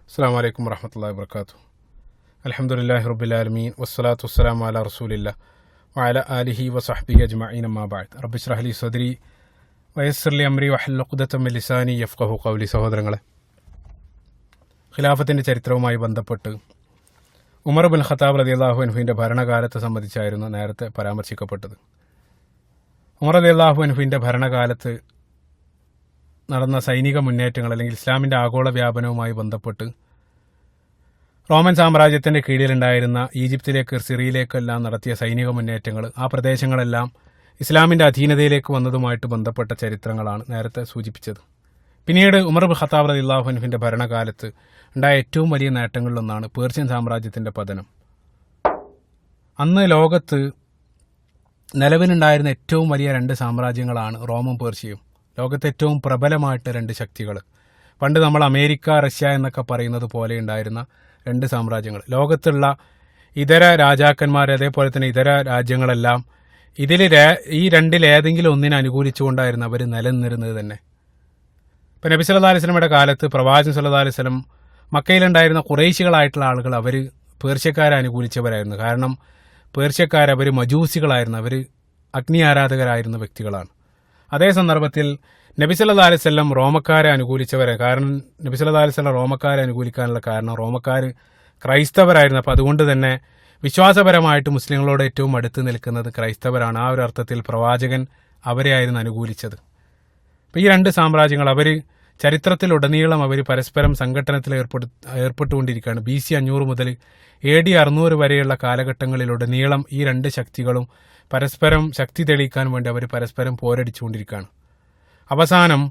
അസ്സലാമു അലൈക്കും വറഹ്മത്തുള്ളാഹി വബറകാതുഹു. അൽഹംദുലില്ലാഹി റബ്ബിൽ ആലമീൻ വസ്സലാത്തു വസ്സലാമു അലാ റസൂലില്ലാഹി വഅലാ ആലിഹി വസഹ്ബിഹി അജ്മഈൻ അമ്മാ ബഅദ്. റബ്ബി ഇശ്റഹ് ലി സദ്രി വയസ്സിർ ലി അംരി വഹ്ലുൽ ഉഖ്ദതം മിൻ ലിസാനി യഫ്ഖഹു ഖൗലി. സഹോദരങ്ങളെ, ഖിലാഫത്തിൻ്റെ ചരിത്രവുമായി ബന്ധപ്പെട്ട് ഉമർ ബിൻ ഖത്താബ് റളിയല്ലാഹു അൻഹുവിൻ്റെ ഭരണകാലത്തെ സംബന്ധിച്ചായിരുന്നു നേരത്തെ പരാമർശിക്കപ്പെട്ടത്. ഉമർ റളിയല്ലാഹു അൻഹുവിൻ്റെ ഭരണകാലത്ത് നടന്ന സൈനിക മുന്നേറ്റങ്ങൾ അല്ലെങ്കിൽ ഇസ്ലാമിൻ്റെ ആഗോള വ്യാപനവുമായി ബന്ധപ്പെട്ട് റോമൻ സാമ്രാജ്യത്തിൻ്റെ കീഴിലുണ്ടായിരുന്ന ഈജിപ്തിലേക്ക് സിറിയയിലേക്കെല്ലാം നടത്തിയ സൈനിക മുന്നേറ്റങ്ങൾ, ആ പ്രദേശങ്ങളെല്ലാം ഇസ്ലാമിൻ്റെ അധീനതയിലേക്ക് വന്നതുമായിട്ട് ബന്ധപ്പെട്ട ചരിത്രങ്ങളാണ് നേരത്തെ സൂചിപ്പിച്ചത്. പിന്നീട് ഉമർ ബിൻ ഖത്താബ് റളിയല്ലാഹു അൻഹുവിൻ്റെ ഭരണകാലത്ത് ഉണ്ടായ ഏറ്റവും വലിയ നേട്ടങ്ങളിലൊന്നാണ് പേർഷ്യൻ സാമ്രാജ്യത്തിൻ്റെ പതനം. അന്ന് ലോകത്ത് നിലവിലുണ്ടായിരുന്ന ഏറ്റവും വലിയ രണ്ട് സാമ്രാജ്യങ്ങളാണ് റോമും പേർഷ്യയും. ലോകത്തെ ഏറ്റവും പ്രബലമായിട്ട് രണ്ട് ശക്തികൾ. പണ്ട് നമ്മൾ അമേരിക്ക, റഷ്യ എന്നൊക്കെ പറയുന്നത് പോലെ ഉണ്ടായിരുന്ന രണ്ട് സാമ്രാജ്യങ്ങൾ. ലോകത്തുള്ള ഇതര രാജാക്കന്മാർ, അതേപോലെ തന്നെ ഇതര രാജ്യങ്ങളെല്ലാം ഈ രണ്ടിലേതെങ്കിലും ഒന്നിനെ അനുകൂലിച്ചുകൊണ്ടായിരുന്നു അവർ നിലനിന്നിരുന്നത് തന്നെ. ഇപ്പം നബി സല്ലല്ലാഹു അലൈഹി വസല്ലമയുടെ കാലത്ത് പ്രവാചകൻ സല്ലല്ലാഹു അലൈഹി വസല്ലം മക്കയിലുണ്ടായിരുന്ന ഖുറൈശികളായിട്ടുള്ള ആളുകൾ അവർ പേർഷ്യക്കാരെ അനുകൂലിച്ചവരായിരുന്നു. കാരണം അവർ മജൂസികളായിരുന്നു, അവർ അഗ്നി ആരാധകരായിരുന്ന വ്യക്തികളാണ്. അതേ സന്ദർഭത്തിൽ നബി സല്ലല്ലാഹു അലൈഹി വസല്ലം റോമക്കാരെ അനുകൂലിച്ചവരെ. കാരണം നബി സല്ലല്ലാഹു അലൈഹി വസല്ലം റോമക്കാരെ അനുകൂലിക്കാനുള്ള കാരണം റോമക്കാർ ക്രൈസ്തവരായിരുന്നു. അപ്പോൾ അതുകൊണ്ട് തന്നെ വിശ്വാസപരമായിട്ട് മുസ്ലിങ്ങളോട് ഏറ്റവും അടുത്ത് നിൽക്കുന്നത് ക്രൈസ്തവരാണ്. ആ ഒരു അർത്ഥത്തിൽ പ്രവാചകൻ അവരെയായിരുന്നു അനുകൂലിച്ചത്. അപ്പോൾ ഈ രണ്ട് സാമ്രാജ്യങ്ങൾ അവർ ചരിത്രത്തിലുടനീളം അവർ പരസ്പരം സംഘട്ടനത്തിൽ ഏർപ്പെട്ടുകൊണ്ടിരിക്കുകയാണ്. BC 500 മുതൽ AD 600 വരെയുള്ള കാലഘട്ടങ്ങളിലുടനീളം ഈ രണ്ട് ശക്തികളും പരസ്പരം ശക്തി തെളിയിക്കാൻ വേണ്ടി അവർ പരസ്പരം പോരടിച്ചുകൊണ്ടിരിക്കുകയാണ്. അവസാനം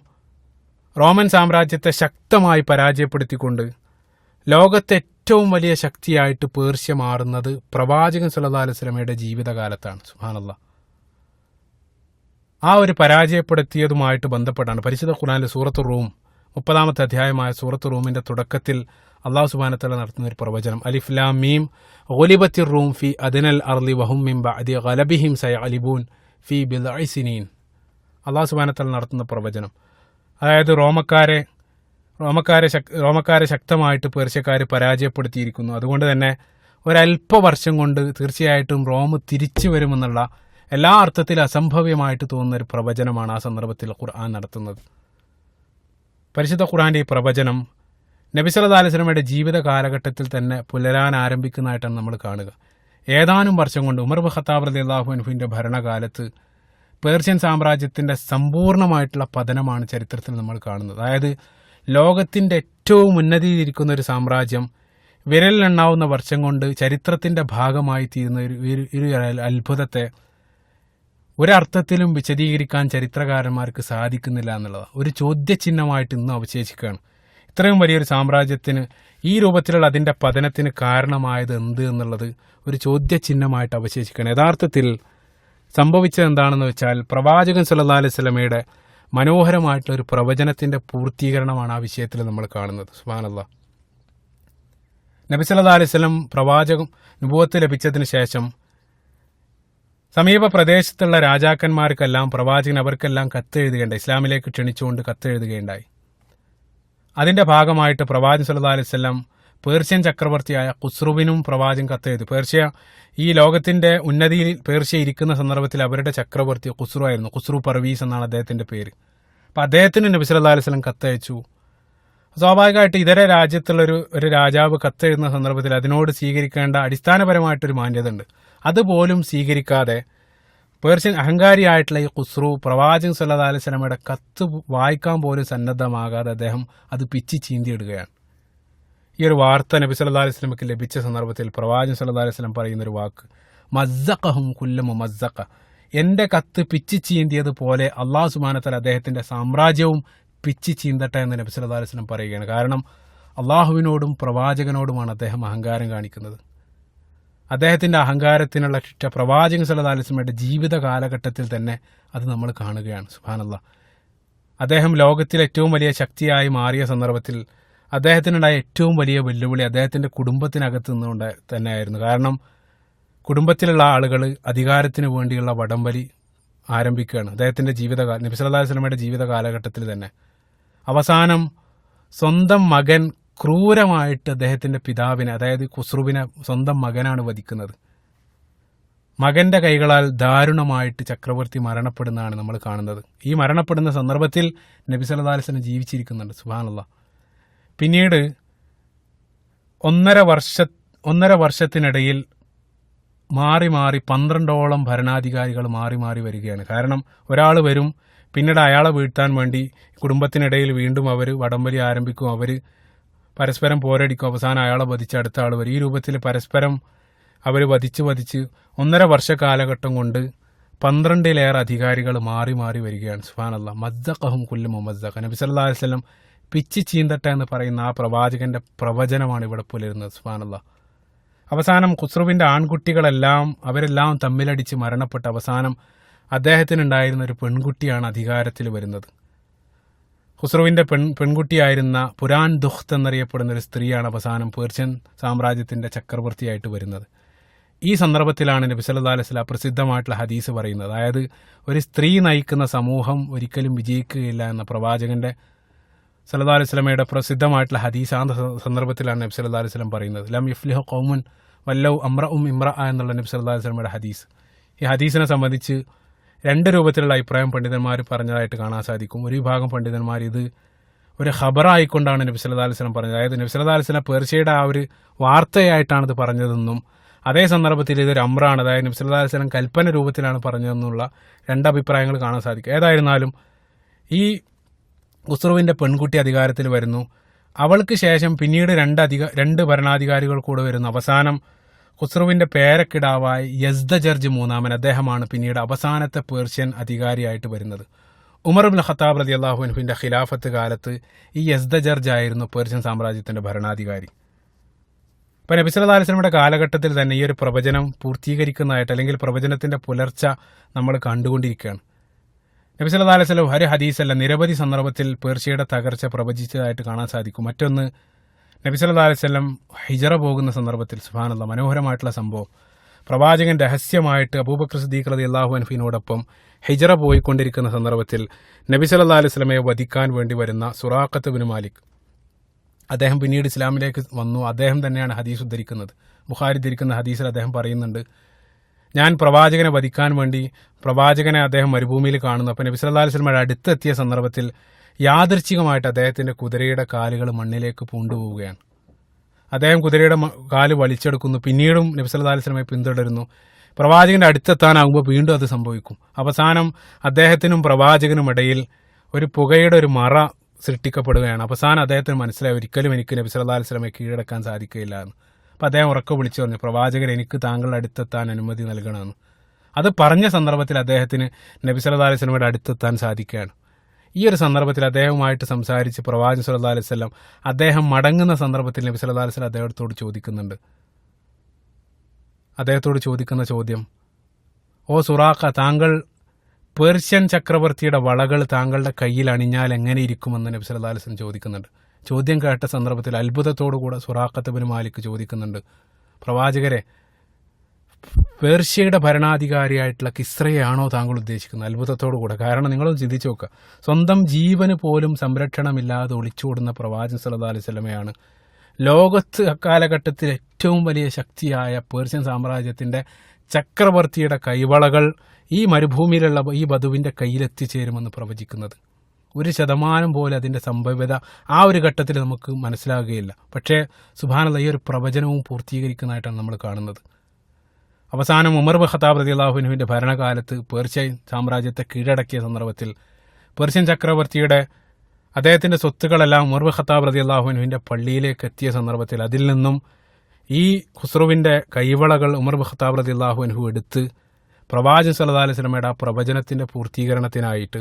റോമൻ സാമ്രാജ്യത്തെ ശക്തമായി പരാജയപ്പെടുത്തിക്കൊണ്ട് ലോകത്തെ ഏറ്റവും വലിയ ശക്തിയായിട്ട് പേർഷ്യ മാറുന്നത് പ്രവാചകൻ സല്ലല്ലാഹു അലൈഹി വസല്ലമയുടെ ജീവിതകാലത്താണ്. സുബ്ഹാനല്ലാഹ്. ആ ഒരു പരാജയപ്പെടുത്തിയതുമായിട്ട് ബന്ധപ്പെട്ടാണ് പരിശുദ്ധ ഖുർആനിൽ സൂറത്ത് റൂം 30-ാമത്തെ അധ്യായമായ സൂറത്ത് റൂമിൻ്റെ തുടക്കത്തിൽ അള്ളാഹു സുബ്ഹാനഹു വ തആല നടത്തുന്ന ഒരു പ്രവചനം. അലിഫ് ലാം മീം ഗുലിബത്തിർ റൂം ഫി അദ്നൽ അർളി വഹും മിൻ ബഅദി ഗലബിഹിം സയഗ്ലിബൂൻ ഫി ബിദ്ഇ സിനീൻ. അള്ളാഹു സുബ്ഹാനഹു വ തആല നടത്തുന്ന പ്രവചനം. അതായത് റോമക്കാരെ ശക്തമായിട്ട് പേർഷ്യക്കാർ പരാജയപ്പെടുത്തിയിരിക്കുന്നു. അതുകൊണ്ട് തന്നെ ഒരല്പ വർഷം കൊണ്ട് തീർച്ചയായിട്ടും റോം തിരിച്ചു വരുമെന്നുള്ള എല്ലാ അർത്ഥത്തിലും അസംഭവ്യമായിട്ട് തോന്നുന്ന ഒരു പ്രവചനമാണ് ആ സന്ദർഭത്തിൽ ഖുർആൻ നടത്തുന്നത്. പരിശുദ്ധ ഖുർആന്റെ ഈ പ്രവചനം നബി സല്ലല്ലാഹു അലൈഹി വസല്ലമയുടെ ജീവിത കാലഘട്ടത്തിൽ തന്നെ പുലരാൻ ആരംഭിക്കുന്നതായിട്ടാണ് നമ്മൾ കാണുക. ഏതാനും വർഷം കൊണ്ട് ഉമർ ബിൻ ഖത്താബ് റളിയല്ലാഹു അൻഹുവിൻ്റെ ഭരണകാലത്ത് പേർഷ്യൻ സാമ്രാജ്യത്തിൻ്റെ സമ്പൂർണ്ണമായിട്ടുള്ള പതനമാണ് ചരിത്രത്തിൽ നമ്മൾ കാണുന്നത്. അതായത് ലോകത്തിൻ്റെ ഏറ്റവും ഉന്നതിയിലിരിക്കുന്ന ഒരു സാമ്രാജ്യം വിരലിലെണ്ണാവുന്ന വർഷം കൊണ്ട് ചരിത്രത്തിൻ്റെ ഭാഗമായി തീരുന്ന ഒരു അത്ഭുതത്തെ ഒരർത്ഥത്തിലും വിശദീകരിക്കാൻ ചരിത്രകാരന്മാർക്ക് സാധിക്കുന്നില്ല എന്നുള്ളതാണ്. ഒരു ചോദ്യചിഹ്നമായിട്ട് ഇന്നും അവശേഷിക്കുകയാണ്. ഇത്രയും വലിയൊരു സാമ്രാജ്യത്തിന് ഈ രൂപത്തിലുള്ള അതിൻ്റെ പതനത്തിന് കാരണമായത് എന്ത് എന്നുള്ളത് ഒരു ചോദ്യചിഹ്നമായിട്ട് അവശേഷിക്കുകയാണ്. യഥാർത്ഥത്തിൽ സംഭവിച്ചത് എന്താണെന്ന് വെച്ചാൽ പ്രവാചകൻ സല്ലല്ലാഹു അലൈഹി വസല്ലമയുടെ മനോഹരമായിട്ടുള്ളൊരു പ്രവചനത്തിൻ്റെ പൂർത്തീകരണമാണ് ആ വിഷയത്തിൽ നമ്മൾ കാണുന്നത്. സുബ്ഹാനല്ലാഹ്. നബി സല്ലല്ലാഹു അലൈഹി വസല്ലം നുബുവത്ത് ലഭിച്ചതിന് ശേഷം സമീപ പ്രദേശത്തുള്ള രാജാക്കന്മാർക്കെല്ലാം പ്രവാചകൻ അവർക്കെല്ലാം കത്തെഴുതുകയുണ്ടായി. ഇസ്ലാമിലേക്ക് ക്ഷണിച്ചുകൊണ്ട് കത്തെഴുതുകയുണ്ടായി. അതിൻ്റെ ഭാഗമായിട്ട് പ്രവാചകൻ സല്ലല്ലാഹു അലൈഹി വസല്ലം പേർഷ്യൻ ചക്രവർത്തിയായ ഖുസ്രുവിനും പ്രവാചകൻ കത്തെഴുതി. ഈ ലോകത്തിൻ്റെ ഉന്നതിയിൽ പേർഷ്യ ഇരിക്കുന്ന സന്ദർഭത്തിൽ അവരുടെ ചക്രവർത്തി ഖുസ്രു ആയിരുന്നു. ഖുസ്രു പർവീസ് എന്നാണ് അദ്ദേഹത്തിൻ്റെ പേര്. അപ്പോൾ അദ്ദേഹത്തിന് നബി സല്ലല്ലാഹു അലൈഹി വസല്ലം കത്തയച്ചു. സ്വാഭാവികമായിട്ട് ഇതര രാജ്യത്തുള്ള ഒരു രാജാവ് കത്തെഴുതുന്ന സന്ദർഭത്തിൽ അതിനോട് സ്വീകരിക്കേണ്ട അടിസ്ഥാനപരമായിട്ടൊരു മാന്യത ഉണ്ട്. അതുപോലും സ്വീകരിക്കാതെ പേർഷ്യൻ അഹങ്കാരിയായിട്ടുള്ള ഈ ഖുസ്രു പ്രവാചകൻ സല്ലല്ലാഹു അലൈഹി വസല്ലമയുടെ കത്ത് വായിക്കാൻ പോലും സന്നദ്ധമാകാതെ അദ്ദേഹം അത് പിച്ചി ചീന്തിയിടുകയാണ്. ഈ ഒരു വാർത്ത നബി സല്ലല്ലാഹു അലൈഹി വസല്ലമയ്ക്ക് ലഭിച്ച സന്ദർഭത്തിൽ പ്രവാചകൻ സല്ലല്ലാഹു അലൈഹി വസല്ലം പറയുന്നൊരു വാക്ക്, മസ്സഖഹും കുല്ല മുമസ്സഖ. എൻ്റെ കത്ത് പിച്ചി ചീന്തിയതുപോലെ അള്ളാഹു സുബ്ഹാനഹു വ തആല അദ്ദേഹത്തിൻ്റെ സാമ്രാജ്യവും പിച്ചി ചീന്തട്ടെ എന്ന് നബി സല്ലല്ലാഹു അലൈഹി വസല്ലം പറയുകയാണ്. കാരണം അള്ളാഹുവിനോടും പ്രവാചകനോടുമാണ് അദ്ദേഹം അഹങ്കാരം കാണിക്കുന്നത്. അദ്ദേഹത്തിൻ്റെ അഹങ്കാരത്തിനുള്ള ശിക്ഷ പ്രവാചകൻ സല്ലല്ലാഹു അലൈഹി വസല്ലമയുടെ ജീവിത കാലഘട്ടത്തിൽ തന്നെ അത് നമ്മൾ കാണുകയാണ്. സുബ്ഹാനല്ലാഹ്. അദ്ദേഹം ലോകത്തിലെ ഏറ്റവും വലിയ ശക്തിയായി മാറിയ സന്ദർഭത്തിൽ അദ്ദേഹത്തിനുണ്ടായ ഏറ്റവും വലിയ വെല്ലുവിളി അദ്ദേഹത്തിൻ്റെ കുടുംബത്തിനകത്ത് നിന്നുകൊണ്ട് തന്നെയായിരുന്നു. കാരണം കുടുംബത്തിലുള്ള ആളുകൾ അധികാരത്തിന് വേണ്ടിയുള്ള വടംവലി ആരംഭിക്കുകയാണ് അദ്ദേഹത്തിൻ്റെ നബി സല്ലല്ലാഹു അലൈഹി വസല്ലമയുടെ ജീവിത കാലഘട്ടത്തിൽ തന്നെ. അവസാനം സ്വന്തം മകൻ ക്രൂരമായിട്ട് അദ്ദേഹത്തിൻ്റെ പിതാവിനെ, അതായത് ഖുസ്രുവിനെ സ്വന്തം മകനാണ് വധിക്കുന്നത്. മകൻ്റെ കൈകളാൽ ദാരുണമായിട്ട് ചക്രവർത്തി മരണപ്പെടുന്നതാണ് നമ്മൾ കാണുന്നത്. ഈ മരണപ്പെടുന്ന സന്ദർഭത്തിൽ നബി സല്ലല്ലാഹു അലൈഹി വസല്ലം ജീവിച്ചിരിക്കുന്നുണ്ട്. സുബ്ഹാനല്ലാഹ്. പിന്നീട് ഒന്നര വർഷത്തിനിടയിൽ മാറി 12ഓളം ഭരണാധികാരികൾ മാറി വരികയാണ്. കാരണം ഒരാൾ വരും, പിന്നീട് അയാളെ വീഴ്ത്താൻ വേണ്ടി കുടുംബത്തിനിടയിൽ വീണ്ടും അവർ വടംവലി ആരംഭിക്കും, അവർ പരസ്പരം പോരടിക്കും, അവസാനം അയാളെ വധിച്ച് അടുത്ത ആൾ വരും. ഈ രൂപത്തിൽ പരസ്പരം അവർ വധിച്ച് 1.5 വർഷ കാലഘട്ടം കൊണ്ട് 12ലേറെ അധികാരികൾ മാറി വരികയാണ്. സുബ്ഹാനല്ലാഹ്. മസ്സഖഹും കുല്ലു മുമസ്സഖ. നബി സല്ലല്ലാഹു അലൈഹി വസല്ലം പിച്ചി ചീന്തട്ട എന്ന് പറയുന്ന ആ പ്രവാചകന്റെ പ്രവചനമാണ് ഇവിടെ പുലരുന്നത്. സുബ്ഹാനല്ലാഹ്. അവസാനം ഖുസ്രുവിന്റെ ആൺകുട്ടികളെല്ലാം അവരെല്ലാം തമ്മിലടിച്ച് മരണപ്പെട്ട അവസാനം അദ്ദേഹത്തിനുണ്ടായിരുന്ന ഒരു പെൺകുട്ടിയാണ് അധികാരത്തിൽ വരുന്നത്. ഖുസ്രുവിന്റെ പെൺകുട്ടിയായിരുന്ന പുരാൻ ദുഖ്ത് എന്നറിയപ്പെടുന്ന ഒരു സ്ത്രീയാണ് അവസാനം പേർഷ്യൻ സാമ്രാജ്യത്തിന്റെ ചക്രവർത്തിയായിട്ട് വരുന്നത്. ഈ സന്ദർഭത്തിലാണ് നബി സല്ലല്ലാഹു അലൈഹി വസല്ലം പ്രസിദ്ധമായിട്ടുള്ള ഹദീസ് പറയുന്നത്. അതായത് ഒരു സ്ത്രീ നയിക്കുന്ന സമൂഹം ഒരിക്കലും വിജയിക്കുകയില്ല എന്ന പ്രവാചകന്റെ സല്ലല്ലാഹു അലൈഹി വസല്ലമയുടെ പ്രസിദ്ധമായിട്ടുള്ള ഹദീസ്. ആ സന്ദർഭത്തിലാണ് നബി സല്ലല്ലാഹു അലൈഹി വസല്ലം പറയുന്നത്, ലം യഫ്ലിഹു ഖൗമുൻ വല്ലൗ അംറഉം ഇംറഅ എന്നുള്ള നബി സല്ലല്ലാഹു അലൈഹി വസല്ലമയുടെ ഹദീസ്. ഈ ഹദീസിനെ സംബന്ധിച്ച് 2 രൂപത്തിലുള്ള അഭിപ്രായം പണ്ഡിതന്മാർ പറഞ്ഞതായിട്ട് കാണാൻ സാധിക്കും. ഒരു വിഭാഗം പണ്ഡിതന്മാർ ഇത് ഒരു ഖബറായിക്കൊണ്ടാണ് നബി സല്ലല്ലാഹു അലൈഹി വസല്ലം പറഞ്ഞത്. അതായത് നബി സല്ലല്ലാഹു അലൈഹി വസല്ലം പേർഷ്യയുടെ ആ ഒരു വാർത്തയായിട്ടാണ് ഇത് പറഞ്ഞതെന്നും അതേ സന്ദർഭത്തിൽ ഇതൊരു അമ്രാണ്, അതായത് നബി സല്ലല്ലാഹു അലൈഹി വസല്ലം കൽപ്പന രൂപത്തിലാണ് പറഞ്ഞതെന്നുള്ള 2 അഭിപ്രായങ്ങൾ കാണാൻ സാധിക്കും. ഏതായിരുന്നാലും ഈ ഖുസ്രുവിന്റെ പെൺകുട്ടി അധികാരത്തിൽ വരുന്നു. അവൾക്ക് ശേഷം പിന്നീട് 2 ഭരണാധികാരികൾ കൂടെ വരുന്നു. അവസാനം ഖുസ്രുവിന്റെ പേരക്കിടാവായ യസ്ദജർജ് മൂന്നാമൻ, അദ്ദേഹമാണ് പിന്നീട് അവസാനത്തെ പേർഷ്യൻ അധികാരിയായിട്ട് വരുന്നത്. ഉമർ ഇബ്നു ഖത്താബ് റളിയല്ലാഹു അൻഹുവിന്റെ ഖിലാഫത്ത് കാലത്ത് ഈ യസ്ദജർജ് ആയിരുന്നു പേർഷ്യൻ സാമ്രാജ്യത്തിന്റെ ഭരണാധികാരി. ഇപ്പം നബി സല്ലല്ലാഹു അലൈഹി വസല്ലമയുടെ കാലഘട്ടത്തിൽ തന്നെ ഈ ഒരു പ്രവചനം പൂർത്തീകരിക്കുന്നതായിട്ട്, അല്ലെങ്കിൽ പ്രവചനത്തിന്റെ പുലർച്ച നമ്മൾ കണ്ടുകൊണ്ടിരിക്കുകയാണ്. നബി സല്ലല്ലാഹു അലൈഹി വസല്ലം ഒരു ഹദീസല്ല, നിരവധി സന്ദർഭത്തിൽ പേർഷ്യയുടെ തകർച്ച പ്രവചിച്ചതായിട്ട് കാണാൻ സാധിക്കും. മറ്റൊന്ന്, നബി സല്ലല്ലാഹു അലൈഹി വസല്ലം ഹിജറ പോകുന്ന സന്ദർഭത്തിൽ സുബ്ഹാനല്ലാഹ് മനോഹരമായിട്ടുള്ള സംഭവം, പ്രവാചകൻ രഹസ്യമായിട്ട് അബൂബക്കർ സിദ്ദീഖ് റളിയല്ലാഹു അൻഹുവിനോടൊപ്പം ഹിജറ പോയിക്കൊണ്ടിരിക്കുന്ന സന്ദർഭത്തിൽ നബി സല്ലല്ലാഹു അലൈഹി വസല്ലമയെ വധിക്കാൻ വേണ്ടി വരുന്ന സുറാഖത്ത് ബിൻ മാലിക്, അദ്ദേഹം പിന്നീട് ഇസ്ലാമിലേക്ക് വന്നു. അദ്ദേഹം തന്നെയാണ് ഹദീസ് ഉദ്ധരിക്കുന്നത്. ബുഖാരി ഉദ്ധരിക്കുന്ന ഹദീസിൽ അദ്ദേഹം പറയുന്നുണ്ട്, ഞാൻ പ്രവാചകനെ വധിക്കാൻ വേണ്ടി പ്രവാചകനെ അദ്ദേഹം മരുഭൂമിയിൽ കാണുന്നു. അപ്പോൾ നബി സല്ലല്ലാഹു അലൈഹി വസല്ലമയുടെ അടുത്തെത്തിയ സന്ദർഭത്തിൽ യാദൃച്ഛികമായിട്ട് അദ്ദേഹത്തിന്റെ കുതിരയുടെ കാലുകൾ മണ്ണിലേക്ക് പൂണ്ടുപോവുകയാണ്. അദ്ദേഹം കുതിരയുടെ കാല് വലിച്ചെടുക്കുന്നു. പിന്നീടും നബി സല്ലല്ലാഹു അലൈഹി വസല്ലമയെ പിന്തുടരുന്നു. പ്രവാചകന്റെ അടുത്തെത്താനാകുമ്പോൾ വീണ്ടും അത് സംഭവിക്കും. അവസാനം അദ്ദേഹത്തിനും പ്രവാചകനും ഇടയിൽ ഒരു പുകയുടെ ഒരു മറ സൃഷ്ടിക്കപ്പെടുകയാണ്. അവസാനം അദ്ദേഹത്തിന് മനസ്സിലായി, ഒരിക്കലും എനിക്ക് നബി സല്ലല്ലാഹു അലൈഹി വസല്ലമയെ കീഴടക്കാൻ സാധിക്കില്ല എന്ന്. അപ്പം അദ്ദേഹം ഉറക്കെ വിളിച്ചു പറഞ്ഞു, പ്രവാചകൻ എനിക്ക് താങ്കളുടെ അടുത്തെത്താൻ അനുമതി നൽകണമെന്ന്. അത് പറഞ്ഞ സന്ദർഭത്തിൽ അദ്ദേഹത്തിന് നബി സല്ലല്ലാഹു അലൈഹി വസല്ലമയുടെ അടുത്തെത്താൻ സാധിക്കുകയാണ്. ഈ ഒരു സന്ദർഭത്തിൽ അദ്ദേഹവുമായിട്ട് സംസാരിച്ച് പ്രവാചകൻ സല്ലല്ലാഹു അലൈഹി വസല്ലം അദ്ദേഹം മടങ്ങുന്ന സന്ദർഭത്തിൽ നബി സല്ലല്ലാഹു അലൈഹി വസല്ലം അദ്ദേഹത്തോട് ചോദിക്കുന്ന ചോദ്യം, ഓ സുറാഖ, താങ്കൾ പേർഷ്യൻ ചക്രവർത്തിയുടെ വളകൾ താങ്കളുടെ കയ്യിൽ അണിഞ്ഞാൽ എങ്ങനെ ഇരിക്കുമെന്ന് നബി സല്ലല്ലാഹു അലൈഹി വസല്ലം ചോദിക്കുന്നുണ്ട്. ചോദ്യം കേട്ട സന്ദർഭത്തിൽ അത്ഭുതത്തോടുകൂടെ സുറാഖത്ത് ബിൻ മാലിക് ചോദിക്കുന്നുണ്ട്, പ്രവാചകരെ, പേർഷ്യയുടെ ഭരണാധികാരിയായിട്ടുള്ള കിസ്രയാണോ താങ്കൾ ഉദ്ദേശിക്കുന്നത്? അത്ഭുതത്തോടുകൂടെ. കാരണം നിങ്ങളൊന്ന് ചിന്തിച്ചു നോക്കുക, സ്വന്തം ജീവന് പോലും സംരക്ഷണമില്ലാതെ ഒളിച്ചോടുന്ന പ്രവാചകൻ സല്ലല്ലാഹു അലൈഹി വസല്ലമയാണ് ലോകത്ത് അക്കാലഘട്ടത്തിൽ ഏറ്റവും വലിയ ശക്തിയായ പേർഷ്യൻ സാമ്രാജ്യത്തിന്റെ ചക്രവർത്തിയുടെ കൈവളകൾ ഈ മരുഭൂമിയിലുള്ള ഈ വധുവിന്റെ കയ്യിലെത്തിച്ചേരുമെന്ന് പ്രവചിക്കുന്നത്. 1% പോലെ അതിന്റെ സംഭവ്യത ആ ഒരു ഘട്ടത്തിൽ നമുക്ക് മനസ്സിലാകുകയില്ല. പക്ഷേ സുബ്ഹാനല്ലാഹ്, ഈ ഒരു പ്രവചനവും പൂർത്തീകരിക്കുന്നതായിട്ടാണ് നമ്മൾ കാണുന്നത്. അവസാനം ഉമർ ഇബ്നു ഖത്താബ് റളിയല്ലാഹു അൻഹുവിന്റെ ഭരണകാലത്ത് പേർഷ്യൻ സാമ്രാജ്യത്തെ കീഴടക്കിയ സന്ദർഭത്തിൽ പേർഷ്യൻ ചക്രവർത്തിയുടെ അദ്ദേഹത്തിന്റെ സ്വത്തുക്കളെല്ലാം ഉമർ ഇബ്നു ഖത്താബ് റളിയല്ലാഹു അൻഹുവിന്റെ പള്ളിയിലേക്ക് എത്തിയ സന്ദർഭത്തിൽ അതിൽ നിന്നും ഈ ഖുസ്രുവിന്റെ കൈവളകൾ ഉമർ ഇബ്നു ഖത്താബ് റളിയല്ലാഹു അൻഹു എടുത്ത് പ്രവാചകൻ സല്ലല്ലാഹു അലൈഹി വസല്ലമയുടെ ആ പ്രവചനത്തിന്റെ പൂർത്തീകരണത്തിനായിട്ട്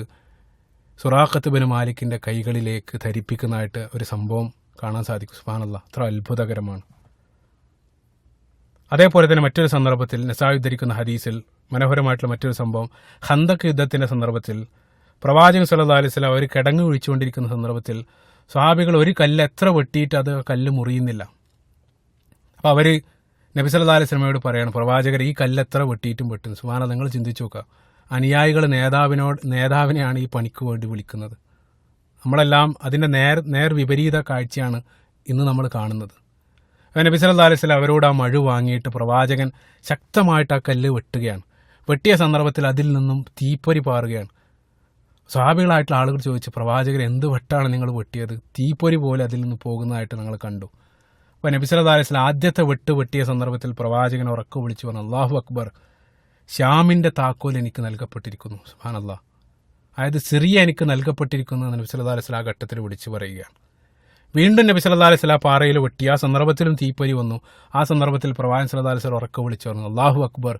സുറാഖത്ത് ബിൻ മാലിക്കിന്റെ കൈകളിലേക്ക് ധരിപ്പിക്കുന്നതായിട്ട് ഒരു സംഭവം കാണാൻ സാധിക്കും. സുബ്ഹാനല്ലാഹ്, അത്ര അത്ഭുതകരമാണ്. അതേപോലെ തന്നെ മറ്റൊരു സന്ദർഭത്തിൽ നസായി ഉദ്ധരിക്കുന്ന ഹദീസിൽ മനോഹരമായിട്ടുള്ള മറ്റൊരു സംഭവം, ഖന്തക്ക് യുദ്ധത്തിന്റെ സന്ദർഭത്തിൽ പ്രവാചകൻ സല്ലല്ലാഹു അലൈഹി വസല്ലം ഒരു കിടങ്ങ് ഒഴിച്ചുകൊണ്ടിരിക്കുന്ന സന്ദർഭത്തിൽ സ്വഹാബികൾ ഒരു കല്ല് എത്ര വെട്ടിയിട്ട് അത് കല്ല് മുറിയുന്നില്ല. അപ്പോൾ അവർ നബി സല്ലല്ലാഹു അലൈഹി വസല്ലമയോട് പറയാണ്, പ്രവാചകർ, ഈ കല്ല് എത്ര വെട്ടിയിട്ടും വെട്ടുന്നു. സുബ്ഹാനല്ലാഹ്, നിങ്ങൾ ചിന്തിച്ചു നോക്കുക, അനുയായികൾ നേതാവിനെയാണ് ഈ പണിക്ക് വേണ്ടി വിളിക്കുന്നത്. നമ്മളെല്ലാം അതിൻ്റെ നേർ വിപരീത കാഴ്ചയാണ് ഇന്ന് നമ്മൾ കാണുന്നത്. നബി സല്ലല്ലാഹു അലൈഹി വസല്ലം അവരോട് ആ മഴു വാങ്ങിയിട്ട് പ്രവാചകൻ ശക്തമായിട്ട് ആ കല്ല് വെട്ടുകയാണ്. വെട്ടിയ സന്ദർഭത്തിൽ അതിൽ നിന്നും തീപ്പൊരി പാറുകയാണ്. സ്വഹാബികളായിട്ടുള്ള ആളുകൾ ചോദിച്ചു, പ്രവാചകർ എന്ത് വെട്ടാണ് നിങ്ങൾ വെട്ടിയത്? തീപ്പൊരി പോലെ അതിൽ നിന്ന് പോകുന്നതായിട്ട് നിങ്ങൾ കണ്ടു. അപ്പോൾ നബി സല്ലല്ലാഹു അലൈഹി വസല്ലം ആദ്യത്തെ വെട്ടിയ സന്ദർഭത്തിൽ പ്രവാചകൻ ഉറക്കെ വിളിച്ചു പറഞ്ഞു, അല്ലാഹു അക്ബർ, ഷ്യാമിൻ്റെ താക്കോൽ എനിക്ക് നൽകപ്പെട്ടിരിക്കുന്നു. സുബ്ഹാനല്ലാഹ്. അതായത് സിറിയ എനിക്ക് നൽകപ്പെട്ടിരിക്കുന്നു എന്ന് നബി സല്ലല്ലാഹു അലൈഹി വസല്ലം ആ ഘട്ടത്തിൽ വിളിച്ചു പറയുകയാണ്. വീണ്ടും നബി സല്ലല്ലാഹു അലൈഹി വസല്ലം പാറയിൽ വെട്ടി. ആ സന്ദർഭത്തിലും തീപ്പൊരി വന്നു. ആ സന്ദർഭത്തിൽ പ്രവാചകൻ സല്ലല്ലാഹു അലൈഹി വസല്ലം ഉറക്കെ വിളിച്ചു പറഞ്ഞു, അല്ലാഹു അക്ബർ,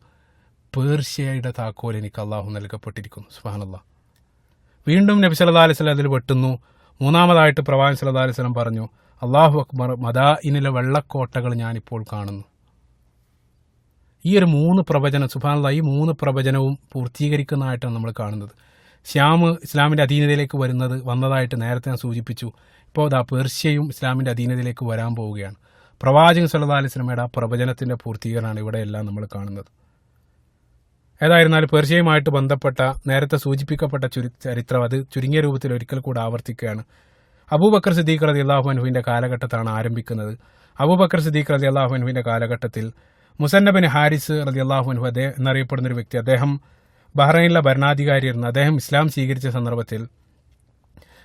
പേർഷ്യയുടെ താക്കോൽ എനിക്ക് അള്ളാഹു നൽകപ്പെട്ടിരിക്കുന്നു. സുബ്ഹാനല്ലാഹ്. വീണ്ടും നബി സല്ലല്ലാഹു അലൈഹി വസല്ലം അതിൽ വെട്ടുന്നു. മൂന്നാമതായിട്ട് പ്രവാചകൻ സല്ലല്ലാഹു അലൈഹി വസല്ലം പറഞ്ഞു, അല്ലാഹു അക്ബർ, മദാഇനിലെ വെള്ളക്കോട്ടകൾ ഞാനിപ്പോൾ കാണുന്നു. ഈ ഒരു 3 പ്രവചനം, സുബ്ഹാനല്ലാഹ്, ഈ 3 പ്രവചനവും പൂർത്തീകരിക്കുന്നതായിട്ടാണ് നമ്മൾ കാണുന്നത്. ശ്യാം ഇസ്ലാമിൻ്റെ അധീനതയിലേക്ക് വന്നതായിട്ട് നേരത്തെ ഞാൻ സൂചിപ്പിച്ചു. ഇപ്പോൾ പേർഷ്യയും ഇസ്ലാമിൻ്റെ അധീനതയിലേക്ക് വരാൻ പോവുകയാണ്. പ്രവാചകൻ സല്ലല്ലാഹു അലൈഹി വസല്ലമയുടെ ആ പ്രവചനത്തിൻ്റെ പൂർത്തീകരണമാണ് ഇവിടെയെല്ലാം നമ്മൾ കാണുന്നത്. ഏതായിരുന്നാലും പേർഷ്യയുമായിട്ട് ബന്ധപ്പെട്ട നേരത്തെ സൂചിപ്പിക്കപ്പെട്ട ചരിത്രം അത് ചുരുങ്ങിയ രൂപത്തിൽ ഒരിക്കൽ കൂടെ ആവർത്തിക്കുകയാണ്. അബൂബക്കർ സിദ്ദീഖ് റളിയല്ലാഹു അൻഹുവിൻ്റെ കാലഘട്ടത്താണ് ആരംഭിക്കുന്നത്. അബൂബക്കർ സിദ്ദീഖ് റളിയല്ലാഹു അൻഹുവിൻ്റെ കാലഘട്ടത്തിൽ മുസന്ന ബിൻ ഹാരിസ് റളിയല്ലാഹു അൻഹു എന്നറിയപ്പെടുന്നൊരു വ്യക്തി, അദ്ദേഹം ബഹ്റൈനിലെ ഭരണാധികാരിയായിരുന്നു. അദ്ദേഹം ഇസ്ലാം സ്വീകരിച്ച സന്ദർഭത്തിൽ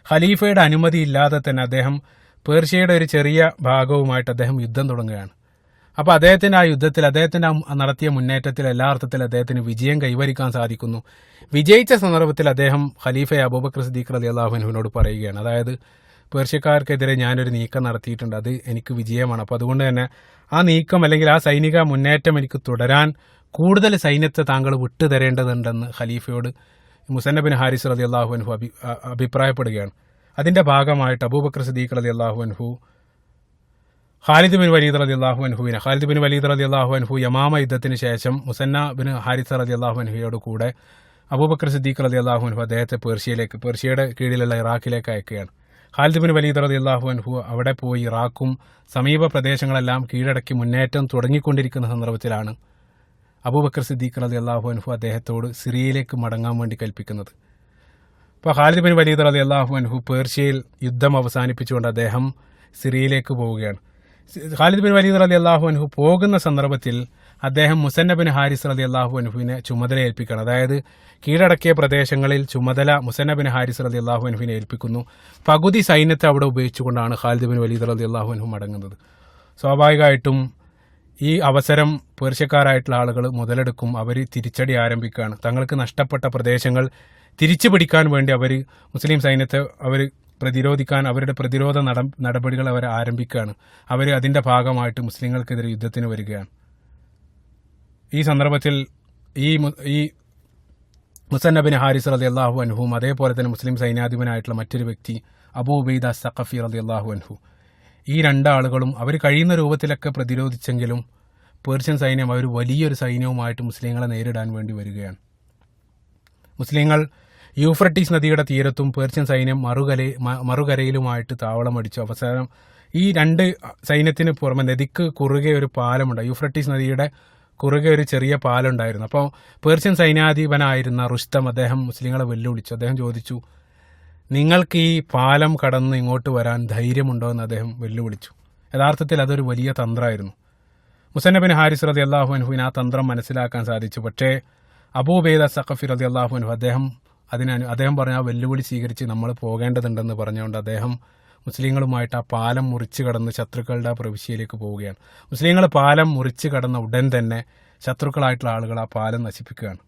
ഖലീഫയുടെ അനുമതി ഇല്ലാതെ തന്നെ അദ്ദേഹം പേർഷ്യയുടെ ഒരു ചെറിയ ഭാഗവുമായിട്ട് അദ്ദേഹം യുദ്ധം തുടങ്ങുകയാണ്. അപ്പോൾ അദ്ദേഹത്തിൻ്റെ ആ യുദ്ധത്തിൽ, അദ്ദേഹത്തിൻ്റെ നടത്തിയ മുന്നേറ്റത്തിൽ എല്ലാ അർത്ഥത്തിൽ അദ്ദേഹത്തിന് വിജയം കൈവരിക്കാൻ സാധിക്കുന്നു. വിജയിച്ച സന്ദർഭത്തിൽ അദ്ദേഹം ഖലീഫയെ അബൂബക്കർ സിദ്ദീഖ് റളിയല്ലാഹു അൻഹുവിനോട് പറയുകയാണ്, അതായത് പേർഷ്യക്കാർക്കെതിരെ ഞാനൊരു നീക്കം നടത്തിയിട്ടുണ്ട്, അത് എനിക്ക് വിജയമാണ്. അപ്പോൾ അതുകൊണ്ട് തന്നെ ആ നീക്കം അല്ലെങ്കിൽ ആ സൈനിക മുന്നേറ്റം എനിക്ക് തുടരാൻ കൂടുതൽ സൈന്യത്തെ താങ്കൾ വിട്ടുതരേണ്ടതുണ്ടെന്ന് ഖലീഫയോട് മുസന്ന ബിൻ ഹാരിസ് റളിയല്ലാഹു അൻഹു അഭിപ്രായപ്പെടുകയാണ്. അതിൻ്റെ ഭാഗമായിട്ട് അബൂബക്കർ സിദ്ദീഖ് റളിയല്ലാഹു അൻഹു ഖാലിദ് ബിൻ വലീദ് റളിയല്ലാഹു അൻഹു യമാമ യുദ്ധത്തിന് ശേഷം മുസന്ന ബിൻ ഹാരിസ് റളിയല്ലാഹു അൻഹുയോട് കൂടെ അബൂബക്കർ സിദ്ദീഖ് റളിയല്ലാഹു അൻഹു അദ്ദേഹത്തെ പേർഷ്യയുടെ കീഴിലുള്ള ഇറാഖിലേക്ക് അയക്കുകയാണ്. ഖാലിദ് ബിൻ വലീദ് റളിയല്ലാഹു അൻഹു അവിടെ പോയി ഇറാഖും സമീപ പ്രദേശങ്ങളെല്ലാം കീഴടക്കി മുന്നേറ്റം തുടങ്ങിക്കൊണ്ടിരിക്കുന്ന സന്ദർഭത്തിലാണ് അബൂബക്കർ സിദ്ദീഖ് റളിയല്ലാഹു അൻഹു അദ്ദേഹത്തോട് സിറിയയിലേക്ക് മടങ്ങാൻ വേണ്ടി കൽപ്പിക്കുന്നത്. അപ്പോൾ ഖാലിദ് ബിൻ വലീദ് റളിയല്ലാഹു അൻഹു പേർഷ്യയിൽ യുദ്ധം അവസാനിപ്പിച്ചുകൊണ്ട് അദ്ദേഹം സിറിയയിലേക്ക് പോവുകയാണ്. ഖാലിദ് ബിൻ വലീദ് റളിയല്ലാഹു അൻഹു പോകുന്ന സന്ദർഭത്തിൽ അദ്ദേഹം മുസന്ന ബിൻ ഹാരിസ് റളിയല്ലാഹു അൻഹുവിനെ ചുമതല ഏൽപ്പിക്കണം. അതായത് കീഴടക്കിയ പ്രദേശങ്ങളിൽ ചുമതല മുസന്ന ബിൻ ഹാരിസ് റളിയല്ലാഹു അൻഹുവിനെ ഏൽപ്പിക്കുന്നു. പകുതി സൈന്യത്തെ അവിടെ ഉപയോഗിച്ചുകൊണ്ടാണ് ഖാലിദ് ബിൻ വലീദ് റളിയല്ലാഹു അൻഹു മടങ്ങുന്നത്. സ്വാഭാവികമായിട്ടും ഈ അവസരം പേർഷ്യക്കാരായിട്ടുള്ള ആളുകൾ മുതലെടുക്കും. അവർ തിരിച്ചടി ആരംഭിക്കുകയാണ്. തങ്ങൾക്ക് നഷ്ടപ്പെട്ട പ്രദേശങ്ങൾ തിരിച്ചു പിടിക്കാൻ വേണ്ടി അവർ മുസ്ലിം സൈന്യത്തെ പ്രതിരോധിക്കാൻ അവരുടെ പ്രതിരോധ നടപടികൾ അവർ ആരംഭിക്കുകയാണ്. അവർ അതിൻ്റെ ഭാഗമായിട്ട് മുസ്ലിങ്ങൾക്കെതിരെ യുദ്ധത്തിന് വരികയാണ്. ഈ സന്ദർഭത്തിൽ ഈ മുസന്ന ബിൻ ഹാരിസ് റളിയല്ലാഹു അൻഹുവും അതേപോലെ തന്നെ മുസ്ലിം സൈന്യാധിപനായിട്ടുള്ള മറ്റൊരു വ്യക്തി അബൂ ഉബൈദ സഖഫി റളിയല്ലാഹു അൻഹു, ഈ രണ്ടാളുകളും അവർ കഴിയുന്ന രൂപത്തിലൊക്കെ പ്രതിരോധിച്ചെങ്കിലും പേർഷ്യൻ സൈന്യം അവർ വലിയൊരു സൈന്യവുമായിട്ട് മുസ്ലിങ്ങളെ നേരിടാൻ വേണ്ടി വരികയാണ്. മുസ്ലിങ്ങൾ യൂഫ്രട്ടീസ് നദിയുടെ തീരത്തും പേർഷ്യൻ സൈന്യം മറുകരയിലുമായിട്ട് താവളമടിച്ചു. അവസാനം ഈ രണ്ട് സൈന്യത്തിന് പുറമെ നദിക്ക് കുറുകെ ഒരു പാലമുണ്ട്. യൂഫ്രട്ടീസ് നദിയുടെ കുറുകെ ഒരു ചെറിയ പാലമുണ്ടായിരുന്നു. അപ്പോൾ പേർഷ്യൻ സൈന്യാധിപനായിരുന്ന റുസ്തം അദ്ദേഹം മുസ്ലിങ്ങളെ വെല്ലുവിളിച്ചു. അദ്ദേഹം ചോദിച്ചു, നിങ്ങൾക്ക് ഈ പാലം കടന്ന് ഇങ്ങോട്ട് വരാൻ ധൈര്യമുണ്ടോ എന്ന് അദ്ദേഹം വെല്ലുവിളിച്ചു. യഥാർത്ഥത്തിൽ അതൊരു വലിയ തന്ത്രമായിരുന്നു. മുസന്ന ബിൻ ഹാരിസ് റളിയല്ലാഹു അൻഹുവിന് ആ തന്ത്രം മനസ്സിലാക്കാൻ സാധിച്ചു. പക്ഷേ അബൂ ഉബൈദ സഖഫി റളിയല്ലാഹു അൻഹു അദ്ദേഹം പറഞ്ഞ ആ വെല്ലുവിളി സ്വീകരിച്ച് നമ്മൾ പോകേണ്ടതുണ്ടെന്ന് പറഞ്ഞുകൊണ്ട് അദ്ദേഹം മുസ്ലിങ്ങളുമായിട്ട് ആ പാലം മുറിച്ച് കടന്ന് ശത്രുക്കളുടെ ആ പ്രവിശ്യയിലേക്ക് പോവുകയാണ്. മുസ്ലിങ്ങൾ പാലം മുറിച്ച് കടന്ന ഉടൻ തന്നെ ശത്രുക്കളായിട്ടുള്ള ആളുകൾ ആ പാലം നശിപ്പിക്കുകയാണ്.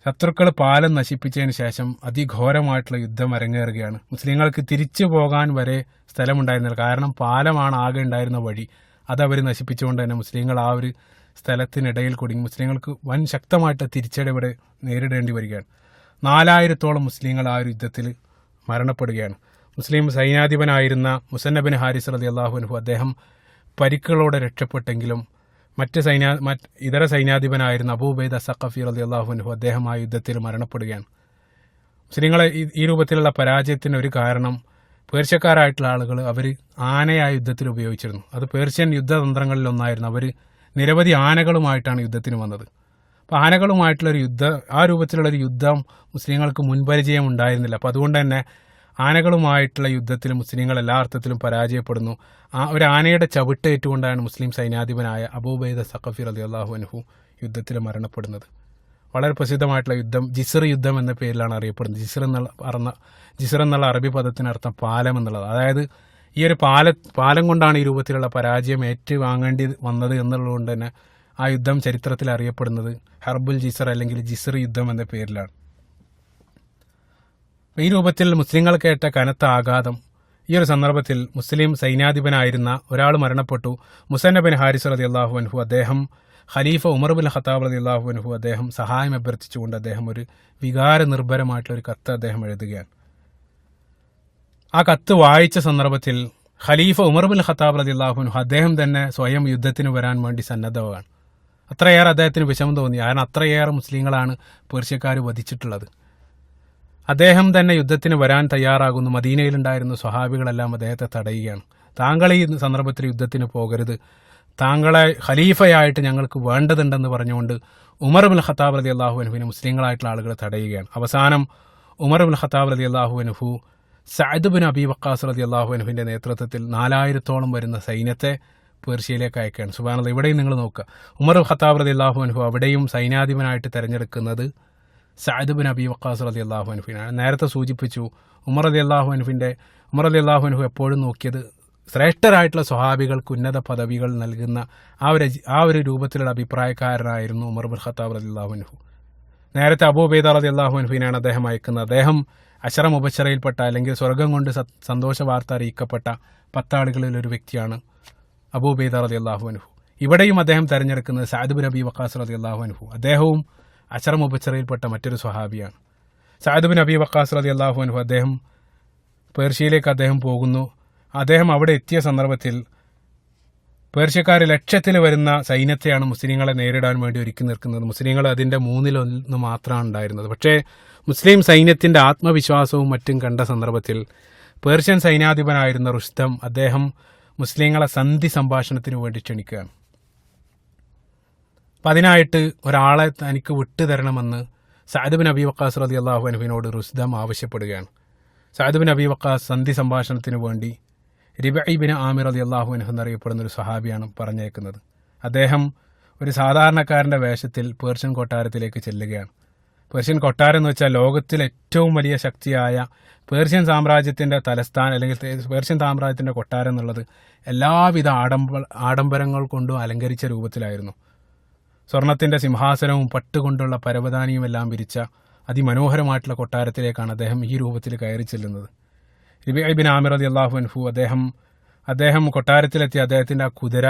ശത്രുക്കൾ പാലം നശിപ്പിച്ചതിന് ശേഷം അതിഘോരമായിട്ടുള്ള യുദ്ധം അരങ്ങേറുകയാണ്. മുസ്ലിങ്ങൾക്ക് തിരിച്ചു പോകാൻ വരെ സ്ഥലമുണ്ടായിരുന്നില്ല. കാരണം പാലമാണ് ആകെ ഉണ്ടായിരുന്ന വഴി. അതവർ നശിപ്പിച്ചുകൊണ്ട് തന്നെ മുസ്ലിങ്ങൾ ആ ഒരു സ്ഥലത്തിനിടയിൽ കുടുങ്ങി. മുസ്ലിങ്ങൾക്ക് വൻ ശക്തമായിട്ട് തിരിച്ചടി ഇവിടെ നേരിടേണ്ടി വരികയാണ്. 4000-ഓളം മുസ്ലിങ്ങൾ ആ ഒരു യുദ്ധത്തിൽ മരണപ്പെടുകയാണ്. മുസ്ലിം സൈന്യാധിപനായിരുന്ന മുസന്ന ബിൻ ഹാരിസ് റളിയല്ലാഹു അൻഹു അദ്ദേഹം പരിക്കുകളോടെ രക്ഷപ്പെട്ടെങ്കിലും ഇതര സൈന്യാധിപനായിരുന്ന അബൂ ഉബൈദ സഖഫി റളിയല്ലാഹു അൻഹു അദ്ദേഹം ആ യുദ്ധത്തിൽ മരണപ്പെടുകയാണ്. മുസ്ലിങ്ങളെ ഈ രൂപത്തിലുള്ള പരാജയത്തിന് ഒരു കാരണം പേർഷ്യക്കാരായിട്ടുള്ള ആളുകൾ അവർ ആനയെ ആ യുദ്ധത്തിൽ ഉപയോഗിച്ചിരുന്നു. അത് പേർഷ്യൻ യുദ്ധതന്ത്രങ്ങളിൽ ഒന്നായിരുന്നു. അവർ നിരവധി ആനകളുമായിട്ടാണ് യുദ്ധത്തിന് വന്നത്. അപ്പോൾ ആനകളുമായിട്ടുള്ളൊരു ആ രൂപത്തിലുള്ളൊരു യുദ്ധം മുസ്ലിങ്ങൾക്ക് മുൻപരിചയം ഉണ്ടായിരുന്നില്ല. അപ്പോൾ അതുകൊണ്ട് തന്നെ ആനകളുമായിട്ടുള്ള യുദ്ധത്തിൽ മുസ്ലിങ്ങൾ എല്ലാ അർത്ഥത്തിലും പരാജയപ്പെടുന്നു. ഒരു ആനയുടെ ചവിട്ടേറ്റുകൊണ്ടാണ് മുസ്ലിം സൈന്യാധിപനായ അബൂബൈദ സഖഫി റളിയല്ലാഹു അൻഹു യുദ്ധത്തിൽ മരണപ്പെടുന്നത്. വളരെ പ്രസിദ്ധമായിട്ടുള്ള യുദ്ധം ജിസ്ർ യുദ്ധം എന്ന പേരിലാണ് അറിയപ്പെടുന്നത്. ജിസ്ർ എന്നുള്ള അറബി പദത്തിനർത്ഥം പാലം എന്നുള്ളത്. അതായത് ഈ ഒരു പാലം കൊണ്ടാണ് ഈ രൂപത്തിലുള്ള പരാജയം ഏറ്റുവാങ്ങേണ്ടി വന്നത് എന്നുള്ളതുകൊണ്ട് തന്നെ ആ യുദ്ധം ചരിത്രത്തിൽ അറിയപ്പെടുന്നത് ഹർബുൽ ജിസ്ർ അല്ലെങ്കിൽ ജിസ്ർ യുദ്ധം എന്ന പേരിലാണ്. ഈ രൂപത്തിൽ മുസ്ലിങ്ങൾക്കേറ്റ കനത്ത ആഘാതം. ഈ ഒരു സന്ദർഭത്തിൽ മുസ്ലിം സൈന്യാധിപനായിരുന്ന ഒരാൾ മരണപ്പെട്ടു. മുസന്ന ബിൻ ഹാരിസ് റളിയല്ലാഹു അൻഹു. അദ്ദേഹം ഖലീഫ ഉമർ ബിൻ ഖത്താബ് റളിയല്ലാഹു അൻഹു അദ്ദേഹം സഹായം അഭ്യർത്ഥിച്ചുകൊണ്ട് അദ്ദേഹം ഒരു വികാര നിർഭരമായിട്ടുള്ള ഒരു കത്ത് അദ്ദേഹം എഴുതുകയാണ്. ആ കത്ത് വായിച്ച സന്ദർഭത്തിൽ ഖലീഫ ഉമർ ബിൻ ഖത്താബ് റളിയല്ലാഹു അൻഹു അദ്ദേഹം തന്നെ സ്വയം യുദ്ധത്തിന് വരാൻ വേണ്ടി സന്നദ്ധമാണ്. അത്രയേറെ അദ്ദേഹത്തിന് വിഷമം തോന്നി. കാരണം അത്രയേറെ മുസ്ലിങ്ങളാണ് പേർഷ്യക്കാർ വധിച്ചിട്ടുള്ളത്. അദ്ദേഹം തന്നെ യുദ്ധത്തിന് വരാൻ തയ്യാറാകുന്നു. മദീനയിലുണ്ടായിരുന്ന സ്വഹാബികളെല്ലാം അദ്ദേഹത്തെ തടയുകയാണ്. താങ്കൾ ഈ സന്ദർഭത്തിൽ യുദ്ധത്തിന് പോകരുത്, താങ്കളെ ഖലീഫയായിട്ട് ഞങ്ങൾക്ക് വേണ്ടതുണ്ടെന്ന് പറഞ്ഞുകൊണ്ട് ഉമർ ബിൻ ഖത്താബ് റളിയല്ലാഹു അൻഹുവിനെ മുസ്ലിങ്ങളായിട്ടുള്ള ആളുകൾ തടയുകയാണ്. അവസാനം ഉമർ ബിൻ ഖത്താബ് റളിയല്ലാഹു അൻഹു സഅദ് ബിൻ അബി വഖാസ് റളിയല്ലാഹു അൻഹുവിന്റെ നേതൃത്വത്തിൽ 4000-ഓളം വരുന്ന സൈന്യത്തെ പേർഷ്യയിലേക്ക് അയക്കുകയാണ്. സുബ്ഹാനല്ലാഹ്, ഇവിടെയും നിങ്ങൾ നോക്കുക, ഉമർ ബിൻ ഖത്താബ് റളിയല്ലാഹു അൻഹു അവിടെയും സൈന്യാധിപനായിട്ട് തെരഞ്ഞെടുക്കുന്നത് സഅദ് ബിൻ അബി വഖാസ് റളിയല്ലാഹു അൻഹുവിനാണ്. നേരത്തെ സൂചിപ്പിച്ചു, ഉമർ റളിയല്ലാഹു അൻഹു എപ്പോഴും നോക്കിയത് ശ്രേഷ്ഠരായിട്ടുള്ള സ്വഹാബികൾക്ക് ഉന്നത പദവികൾ നൽകുന്ന ആ ഒരു രൂപത്തിലുള്ള അഭിപ്രായക്കാരനായിരുന്നു ഉമർ ബിൻ ഖത്താബ് റളിയല്ലാഹു അൻഹു. നേരത്തെ അബൂബൈദ റളിയല്ലാഹു അൻഹുവിനാണ് അദ്ദേഹം അയക്കുന്നത്. അദ്ദേഹം അശറ മുബശ്ശറയിൽപ്പെട്ട അല്ലെങ്കിൽ സ്വർഗം കൊണ്ട് സന്തോഷ വാർത്ത അറിയിക്കപ്പെട്ട 10 ആളുകളിൽ ഒരു വ്യക്തിയാണ് അബൂബൈദ റളിയല്ലാഹു അൻഹു. ഇവിടെയും അദ്ദേഹം തെരഞ്ഞെടുക്കുന്നത് സഅദ് ബിൻ അബി വഖാസ് റളിയല്ലാഹു അൻഹു. അദ്ദേഹവും അശറ മുബശ്ശറയിൽപ്പെട്ട മറ്റൊരു സ്വഹാബിയാണ്. സഅദ് ബിൻ അബി വഖാസ് റളിയല്ലാഹു അൻഹു അദ്ദേഹം പേർഷ്യയിലേക്ക് അദ്ദേഹം പോകുന്നു. അദ്ദേഹം അവിടെ എത്തിയ സന്ദർഭത്തിൽ പേർഷ്യക്കാർ ലക്ഷത്തിൽ വരുന്ന സൈന്യത്തെയാണ് മുസ്ലിങ്ങളെ നേരിടാൻ വേണ്ടി ഒരുക്കി നിൽക്കുന്നത്. മുസ്ലിങ്ങൾ അതിൻ്റെ 1/3 മാത്രമാണ് ഉണ്ടായിരുന്നത്. പക്ഷേ മുസ്ലിം സൈന്യത്തിൻ്റെ ആത്മവിശ്വാസവും മറ്റും കണ്ട സന്ദർഭത്തിൽ പേർഷ്യൻ സൈന്യാധിപനായിരുന്ന റുസ്തം അദ്ദേഹം മുസ്ലിങ്ങളെ സന്ധി സംഭാഷണത്തിന് വേണ്ടി ക്ഷണിക്കുകയാണ്. അപ്പം അതിനായിട്ട് ഒരാളെ തനിക്ക് വിട്ടുതരണമെന്ന് സഅദ് ബിൻ അബി വഖാസ് റളിയല്ലാഹു അൻഹുവിനോട് റുസ്തം ആവശ്യപ്പെടുകയാണ്. സഅദ് ബിൻ അബി വഖാസ് സന്ധി സംഭാഷണത്തിന് വേണ്ടി റിബഈ ബിൻ ആമിർ റളിയല്ലാഹു അൻഹു എന്നറിയപ്പെടുന്ന ഒരു സ്വഹാബിയാണ് പറഞ്ഞേക്കുന്നത്. അദ്ദേഹം ഒരു സാധാരണക്കാരൻ്റെ വേഷത്തിൽ പേർഷ്യൻ കൊട്ടാരത്തിലേക്ക് ചെല്ലുകയാണ്. പേർഷ്യൻ കൊട്ടാരം എന്ന് വെച്ചാൽ ലോകത്തിലെ ഏറ്റവും വലിയ ശക്തിയായ പേർഷ്യൻ സാമ്രാജ്യത്തിൻ്റെ തലസ്ഥാനം അല്ലെങ്കിൽ പേർഷ്യൻ സാമ്രാജ്യത്തിൻ്റെ കൊട്ടാരം എന്നുള്ളത് എല്ലാവിധ ആഡംബരങ്ങൾ കൊണ്ടും അലങ്കരിച്ച രൂപത്തിലായിരുന്നു. സ്വർണത്തിൻ്റെ സിംഹാസനവും പട്ടുകൊണ്ടുള്ള പരവതാനിയും എല്ലാം വിരിച്ച അതിമനോഹരമായിട്ടുള്ള കൊട്ടാരത്തിലേക്കാണ് അദ്ദേഹം ഈ രൂപത്തിൽ കയറി ചെല്ലുന്നത്. റിബഈ ബിൻ ആമിർ റളിയല്ലാഹു അൻഹു അദ്ദേഹം കൊട്ടാരത്തിലെത്തി അദ്ദേഹത്തിൻ്റെ കുതിര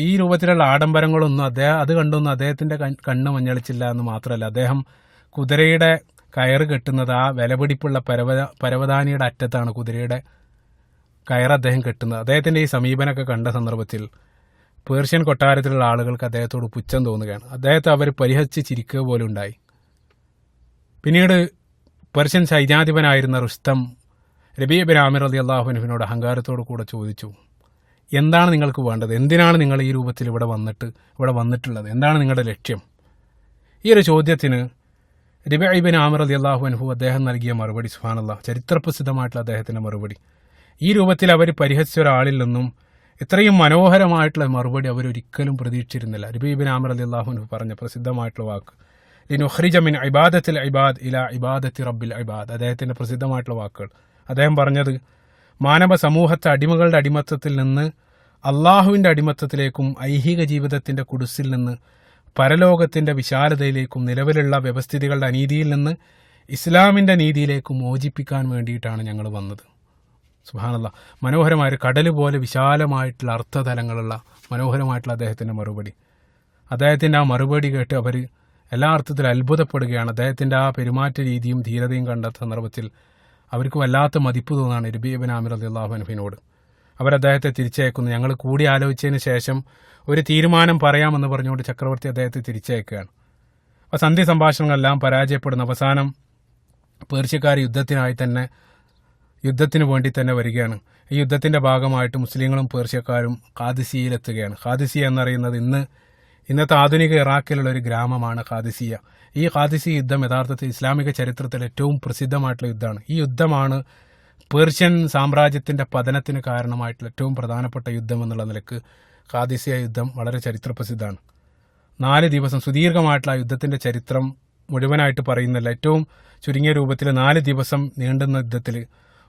ഈ രൂപത്തിലുള്ള ആഡംബരങ്ങളൊന്നും അത് കണ്ടൊന്നും അദ്ദേഹത്തിൻ്റെ കണ്ണ് മഞ്ഞളിച്ചില്ല എന്ന് മാത്രമല്ല, അദ്ദേഹം കുതിരയുടെ കയറ് കെട്ടുന്നത് ആ വിലപിടിപ്പുള്ള പരവതാനിയുടെ അറ്റത്താണ് കുതിരയുടെ കയറ് അദ്ദേഹം കെട്ടുന്നത്. അദ്ദേഹത്തിൻ്റെ ഈ സമീപനമൊക്കെ കണ്ട സന്ദർഭത്തിൽ പേർഷ്യൻ കൊട്ടാരത്തിലുള്ള ആളുകൾക്ക് അദ്ദേഹത്തോട് പുച്ഛം തോന്നുകയാണ്. അദ്ദേഹത്തെ അവർ പരിഹസിച്ച് ചിരിക്കുക പോലും ഉണ്ടായി. പിന്നീട് പേർഷ്യൻ സൈന്യാധിപനായിരുന്ന റുസ്തം റബീ ബിൻ ആമിർ റളിയല്ലാഹു അൻഹുവിനോട് അഹങ്കാരത്തോടു കൂടെ ചോദിച്ചു, എന്താണ് നിങ്ങൾക്ക് വേണ്ടത്? എന്തിനാണ് നിങ്ങൾ ഈ രൂപത്തിൽ ഇവിടെ വന്നിട്ടുള്ളത്? എന്താണ് നിങ്ങളുടെ ലക്ഷ്യം? ഈ ഒരു ചോദ്യത്തിന് റിബഈ ബിൻ ആമിർ റളിയല്ലാഹു അൻഹു അദ്ദേഹം നൽകിയ മറുപടി, സുബ്ഹാനല്ലാഹ്, ചരിത്രപ്രസിദ്ധമായിട്ടുള്ള അദ്ദേഹത്തിൻ്റെ മറുപടി. ഈ രൂപത്തിൽ അവർ പരിഹസിച്ച ഒരാളിൽ നിന്നും ഇത്രയും മനോഹരമായിട്ടുള്ള മറുപടി അവരൊരിക്കലും പ്രതീക്ഷിച്ചിരുന്നില്ല. റിബഈ ബിൻ ആമിർ റളിയല്ലാഹു അൻഹു പറഞ്ഞ പ്രസിദ്ധമായിട്ടുള്ള വാക്ക്, ലിനുഖ്രിജ മിൻ ഇബാദത്തിൽ ഇബാദ് ഇലാ ഇബാദത്തി റബ്ബിൽ ഇബാദ്, അദ്ദേഹത്തിൻ്റെ പ്രസിദ്ധമായിട്ടുള്ള വാക്കുകൾ. അദ്ദേഹം പറഞ്ഞത്, മാനവ സമൂഹത്തെ അടിമകളുടെ അടിമത്തത്തിൽ നിന്ന് അള്ളാഹുവിൻ്റെ അടിമത്തത്തിലേക്കും ഐഹിക ജീവിതത്തിൻ്റെ കുടുസിൽ നിന്ന് പരലോകത്തിൻ്റെ വിശാലതയിലേക്കും നിലവിലുള്ള വ്യവസ്ഥിതികളുടെ അനീതിയിൽ നിന്ന് ഇസ്ലാമിൻ്റെ നീതിയിലേക്കും മോചിപ്പിക്കാൻ വേണ്ടിയിട്ടാണ് ഞങ്ങൾ വന്നത്. സുബ്ഹാനല്ലാഹ്, മനോഹരമായ ഒരു കടൽ പോലെ വിശാലമായിട്ടുള്ള അർത്ഥതലങ്ങളുള്ള മനോഹരമായിട്ടുള്ള അദ്ദേഹത്തിൻ്റെ മറുപടി. അദ്ദേഹത്തിൻ്റെ ആ മറുപടി കേട്ട് അവർ എല്ലാ അർത്ഥത്തിലും അത്ഭുതപ്പെടുകയാണ്. അദ്ദേഹത്തിൻ്റെ ആ പെരുമാറ്റ രീതിയും ധീരതയും കണ്ട സന്ദർഭത്തിൽ അവർക്ക് വല്ലാത്ത മതിപ്പ് തോന്നാണ് റിബീ ബിൻ ആമിർ റളിയല്ലാഹു അൻഹുവിനോട്. അവരദ്ദേഹത്തെ തിരിച്ചയക്കുന്നു. ഞങ്ങൾ കൂടി ആലോചിച്ചതിന് ശേഷം ഒരു തീരുമാനം പറയാമെന്ന് പറഞ്ഞുകൊണ്ട് ചക്രവർത്തി അദ്ദേഹത്തെ തിരിച്ചയക്കുകയാണ്. അപ്പോൾ സന്ധി സംഭാഷണങ്ങളെല്ലാം പരാജയപ്പെടുന്ന അവസാനം പേർഷ്യക്കാർ യുദ്ധത്തിന് വേണ്ടി തന്നെ വരികയാണ്. ഈ യുദ്ധത്തിൻ്റെ ഭാഗമായിട്ട് മുസ്ലിങ്ങളും പേർഷ്യക്കാരും ഖാദിസിയയിലെത്തുകയാണ്. ഖാദിസിയ എന്നറിയുന്നത് ഇന്ന് ഇന്നത്തെ ആധുനിക ഇറാഖിലുള്ള ഒരു ഗ്രാമമാണ് ഖാദിസിയ. ഈ ഖാദിസിയ യുദ്ധം യഥാർത്ഥത്തിൽ ഇസ്ലാമിക ചരിത്രത്തിൽ ഏറ്റവും പ്രസിദ്ധമായിട്ടുള്ള യുദ്ധമാണ്. ഈ യുദ്ധമാണ് പേർഷ്യൻ സാമ്രാജ്യത്തിന്റെ പതനത്തിന് കാരണമായിട്ടുള്ള ഏറ്റവും പ്രധാനപ്പെട്ട യുദ്ധം എന്നുള്ള നിലക്ക് ഖാദിസിയ യുദ്ധം വളരെ ചരിത്രപ്രസിദ്ധമാണ്. 4 ദിവസം സുദീർഘമായിട്ടുള്ള ആ യുദ്ധത്തിന്റെ ചരിത്രം മുഴുവനായിട്ട് പറയുന്നില്ല. ഏറ്റവും ചുരുങ്ങിയ രൂപത്തിൽ 4 ദിവസം നീണ്ടുന്ന യുദ്ധത്തിൽ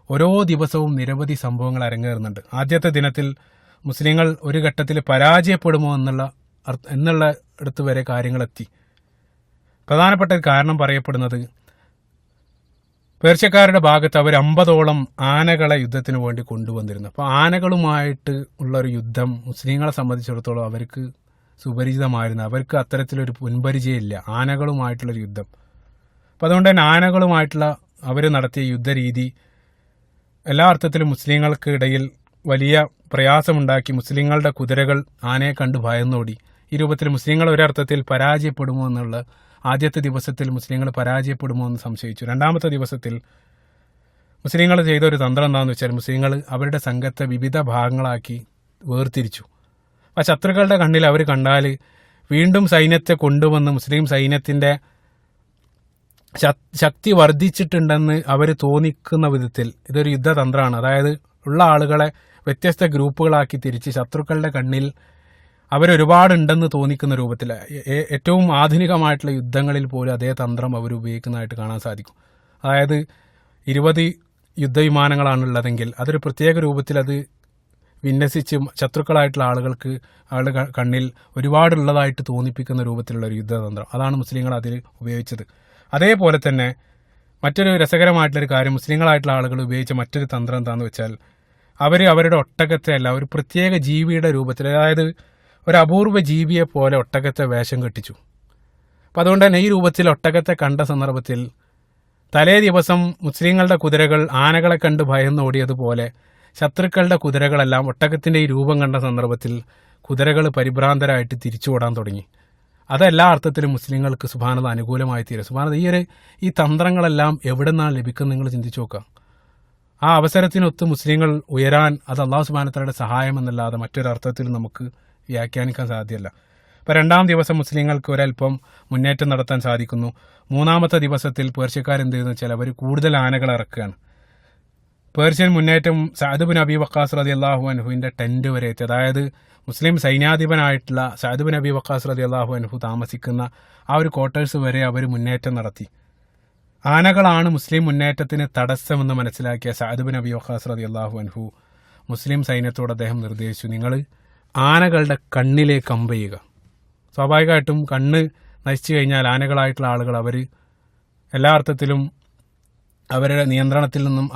ഓരോ ദിവസവും നിരവധി സംഭവങ്ങൾ അരങ്ങേറുന്നുണ്ട്. ആദ്യത്തെ ദിനത്തിൽ മുസ്ലിങ്ങൾ ഒരു ഘട്ടത്തിൽ പരാജയപ്പെടുമോ എന്നുള്ള ഇടത്ത് വരെ കാര്യങ്ങളെത്തി. പ്രധാനപ്പെട്ട കാരണം പറയപ്പെടുന്നത് പേർഷ്യക്കാരുടെ ഭാഗത്ത് അവർ 50ഓളം ആനകളെ യുദ്ധത്തിന് വേണ്ടി കൊണ്ടുവന്നിരുന്നു. അപ്പോൾ ആനകളുമായിട്ട് ഉള്ള ഒരു യുദ്ധം മുസ്ലിങ്ങളെ സംബന്ധിച്ചിടത്തോളം അവർക്ക് സുപരിചിതമായിരുന്നു. അവർക്ക് അത്തരത്തിലൊരു മുൻപരിചയമില്ല ആനകളുമായിട്ടുള്ളൊരു യുദ്ധം. അപ്പം അതുകൊണ്ട് തന്നെ ആനകളുമായിട്ടുള്ള അവർ നടത്തിയ യുദ്ധരീതി എല്ലാ അർത്ഥത്തിലും മുസ്ലിങ്ങൾക്ക് ഇടയിൽ വലിയ പ്രയാസമുണ്ടാക്കി. മുസ്ലിങ്ങളുടെ കുതിരകൾ ആനയെ കണ്ട് ഭയന്നോടി. ഈ രൂപത്തിൽ മുസ്ലിങ്ങൾ ഒരർത്ഥത്തിൽ പരാജയപ്പെടുമോ എന്നുള്ള ആദ്യത്തെ ദിവസത്തിൽ മുസ്ലിങ്ങൾ പരാജയപ്പെടുമോ എന്ന് സംശയിച്ചു. രണ്ടാമത്തെ ദിവസത്തിൽ മുസ്ലിങ്ങൾ ചെയ്ത ഒരു തന്ത്രം എന്താണെന്ന് വെച്ചാൽ മുസ്ലിങ്ങൾ അവരുടെ സംഘത്തെ വിവിധ ഭാഗങ്ങളാക്കി വേർതിരിച്ചു. ആ ശത്രുക്കളുടെ കണ്ണിൽ അവർ കണ്ടാൽ വീണ്ടും സൈന്യത്തെ കൊണ്ടുവന്ന് മുസ്ലിം സൈന്യത്തിന്റെ ശക്തി വർദ്ധിച്ചിട്ടുണ്ടെന്ന് അവർ തോന്നിക്കുന്ന വിധത്തിൽ ഇതൊരു യുദ്ധതന്ത്രമാണ്. അതായത് ഉള്ള ആളുകളെ വ്യത്യസ്ത ഗ്രൂപ്പുകളാക്കി തിരിച്ച് ശത്രുക്കളുടെ കണ്ണിൽ അവരൊരുപാടുണ്ടെന്ന് തോന്നിക്കുന്ന രൂപത്തിൽ ഏറ്റവും ആധുനികമായിട്ടുള്ള യുദ്ധങ്ങളിൽ പോലും അതേ തന്ത്രം അവർ ഉപയോഗിക്കുന്നതായിട്ട് കാണാൻ സാധിക്കും. അതായത് 20 യുദ്ധവിമാനങ്ങളാണുള്ളതെങ്കിൽ അതൊരു പ്രത്യേക രൂപത്തിൽ അത് വിന്യസിച്ച് ശത്രുക്കളായിട്ടുള്ള ആളുടെ കണ്ണിൽ ഒരുപാടുള്ളതായിട്ട് തോന്നിപ്പിക്കുന്ന രൂപത്തിലുള്ള ഒരു യുദ്ധതന്ത്രം അതാണ് മുസ്ലിങ്ങൾ അതിൽ ഉപയോഗിച്ചത്. അതേപോലെ തന്നെ മറ്റൊരു രസകരമായിട്ടുള്ളൊരു കാര്യം മുസ്ലിങ്ങളായിട്ടുള്ള ആളുകൾ ഉപയോഗിച്ച മറ്റൊരു തന്ത്രം എന്താണെന്ന് വെച്ചാൽ അവരുടെ ഒട്ടകത്തെ അല്ല ഒരു പ്രത്യേക ജീവിയുടെ രൂപത്തിൽ, അതായത് ഒരു അപൂർവ ജീവിയെ പോലെ ഒട്ടകത്തെ വേഷം കെട്ടിച്ചു. അപ്പം അതുകൊണ്ട് തന്നെ ഈ രൂപത്തിൽ ഒട്ടകത്തെ കണ്ട സന്ദർഭത്തിൽ തലേ ദിവസം മുസ്ലിങ്ങളുടെ കുതിരകൾ ആനകളെ കണ്ട് ഭയന്നോടിയതുപോലെ ശത്രുക്കളുടെ കുതിരകളെല്ലാം ഒട്ടകത്തിന്റെ ഈ രൂപം കണ്ട സന്ദർഭത്തിൽ കുതിരകൾ പരിഭ്രാന്തരായിട്ട് തിരിച്ചുവിടാൻ തുടങ്ങി. അതെല്ലാ അർത്ഥത്തിലും മുസ്ലിങ്ങൾക്ക് സുബ്ഹാനല്ലാഹ് അനുകൂലമായി തീരും. സുബ്ഹാനല്ലാഹ് ഈ തന്ത്രങ്ങളെല്ലാം എവിടെ നിന്നാണ് ലഭിക്കുന്നത് നിങ്ങൾ ചിന്തിച്ചു നോക്കാം. ആ അവസരത്തിനൊത്ത് മുസ്ലിങ്ങൾ ഉയരാൻ അത് അല്ലാഹു സുബ്ഹാനഹു വ തആലയുടെ സഹായം എന്നല്ലാതെ മറ്റൊരർത്ഥത്തിൽ നമുക്ക് വ്യാഖ്യാനിക്കാൻ സാധ്യമല്ല. അപ്പോൾ 2-ാം ദിവസം മുസ്ലിങ്ങൾക്ക് ഒരൽപ്പം മുന്നേറ്റം നടത്താൻ സാധിക്കുന്നു. 3-ാമത്തെ ദിവസത്തിൽ പേർഷ്യക്കാരെന്ത് ചെയ്യുന്നു വെച്ചാൽ അവർ കൂടുതൽ ആനകൾ ഇറക്കുകയാണ്. പേർഷ്യൻ മുന്നേറ്റം സഅദ് ബിൻ അബി വഖാസ് റളിയല്ലാഹു അൻഹുവിന്റെ ടെന്റ് വരെ എത്തി. അതായത് മുസ്ലിം സൈന്യാധിപനായിട്ടുള്ള സഅദ് ബിൻ അബി വഖാസ് റളിയല്ലാഹു അൻഹു താമസിക്കുന്ന ആ ഒരു ക്വാർട്ടേഴ്സ് വരെ അവർ മുന്നേറ്റം നടത്തി. ആനകളാണ് മുസ്ലിം മുന്നേറ്റത്തിന് തടസ്സമെന്ന് മനസ്സിലാക്കിയ സഅദ് ബിൻ അബി വഖാസ് റളിയല്ലാഹു അൻഹു മുസ്ലിം സൈന്യത്തോട് അദ്ദേഹം നിർദ്ദേശിച്ചു, നിങ്ങൾ ആനകളുടെ കണ്ണിലേക്ക് അമ്പ് ചെയ്യുക. സ്വാഭാവികമായിട്ടും കണ്ണ് നശിച്ചു കഴിഞ്ഞാൽ ആനകളായിട്ടുള്ള ആളുകൾ അവർ എല്ലാ അർത്ഥത്തിലും അവരുടെ നിയന്ത്രണത്തിൽ നിന്നും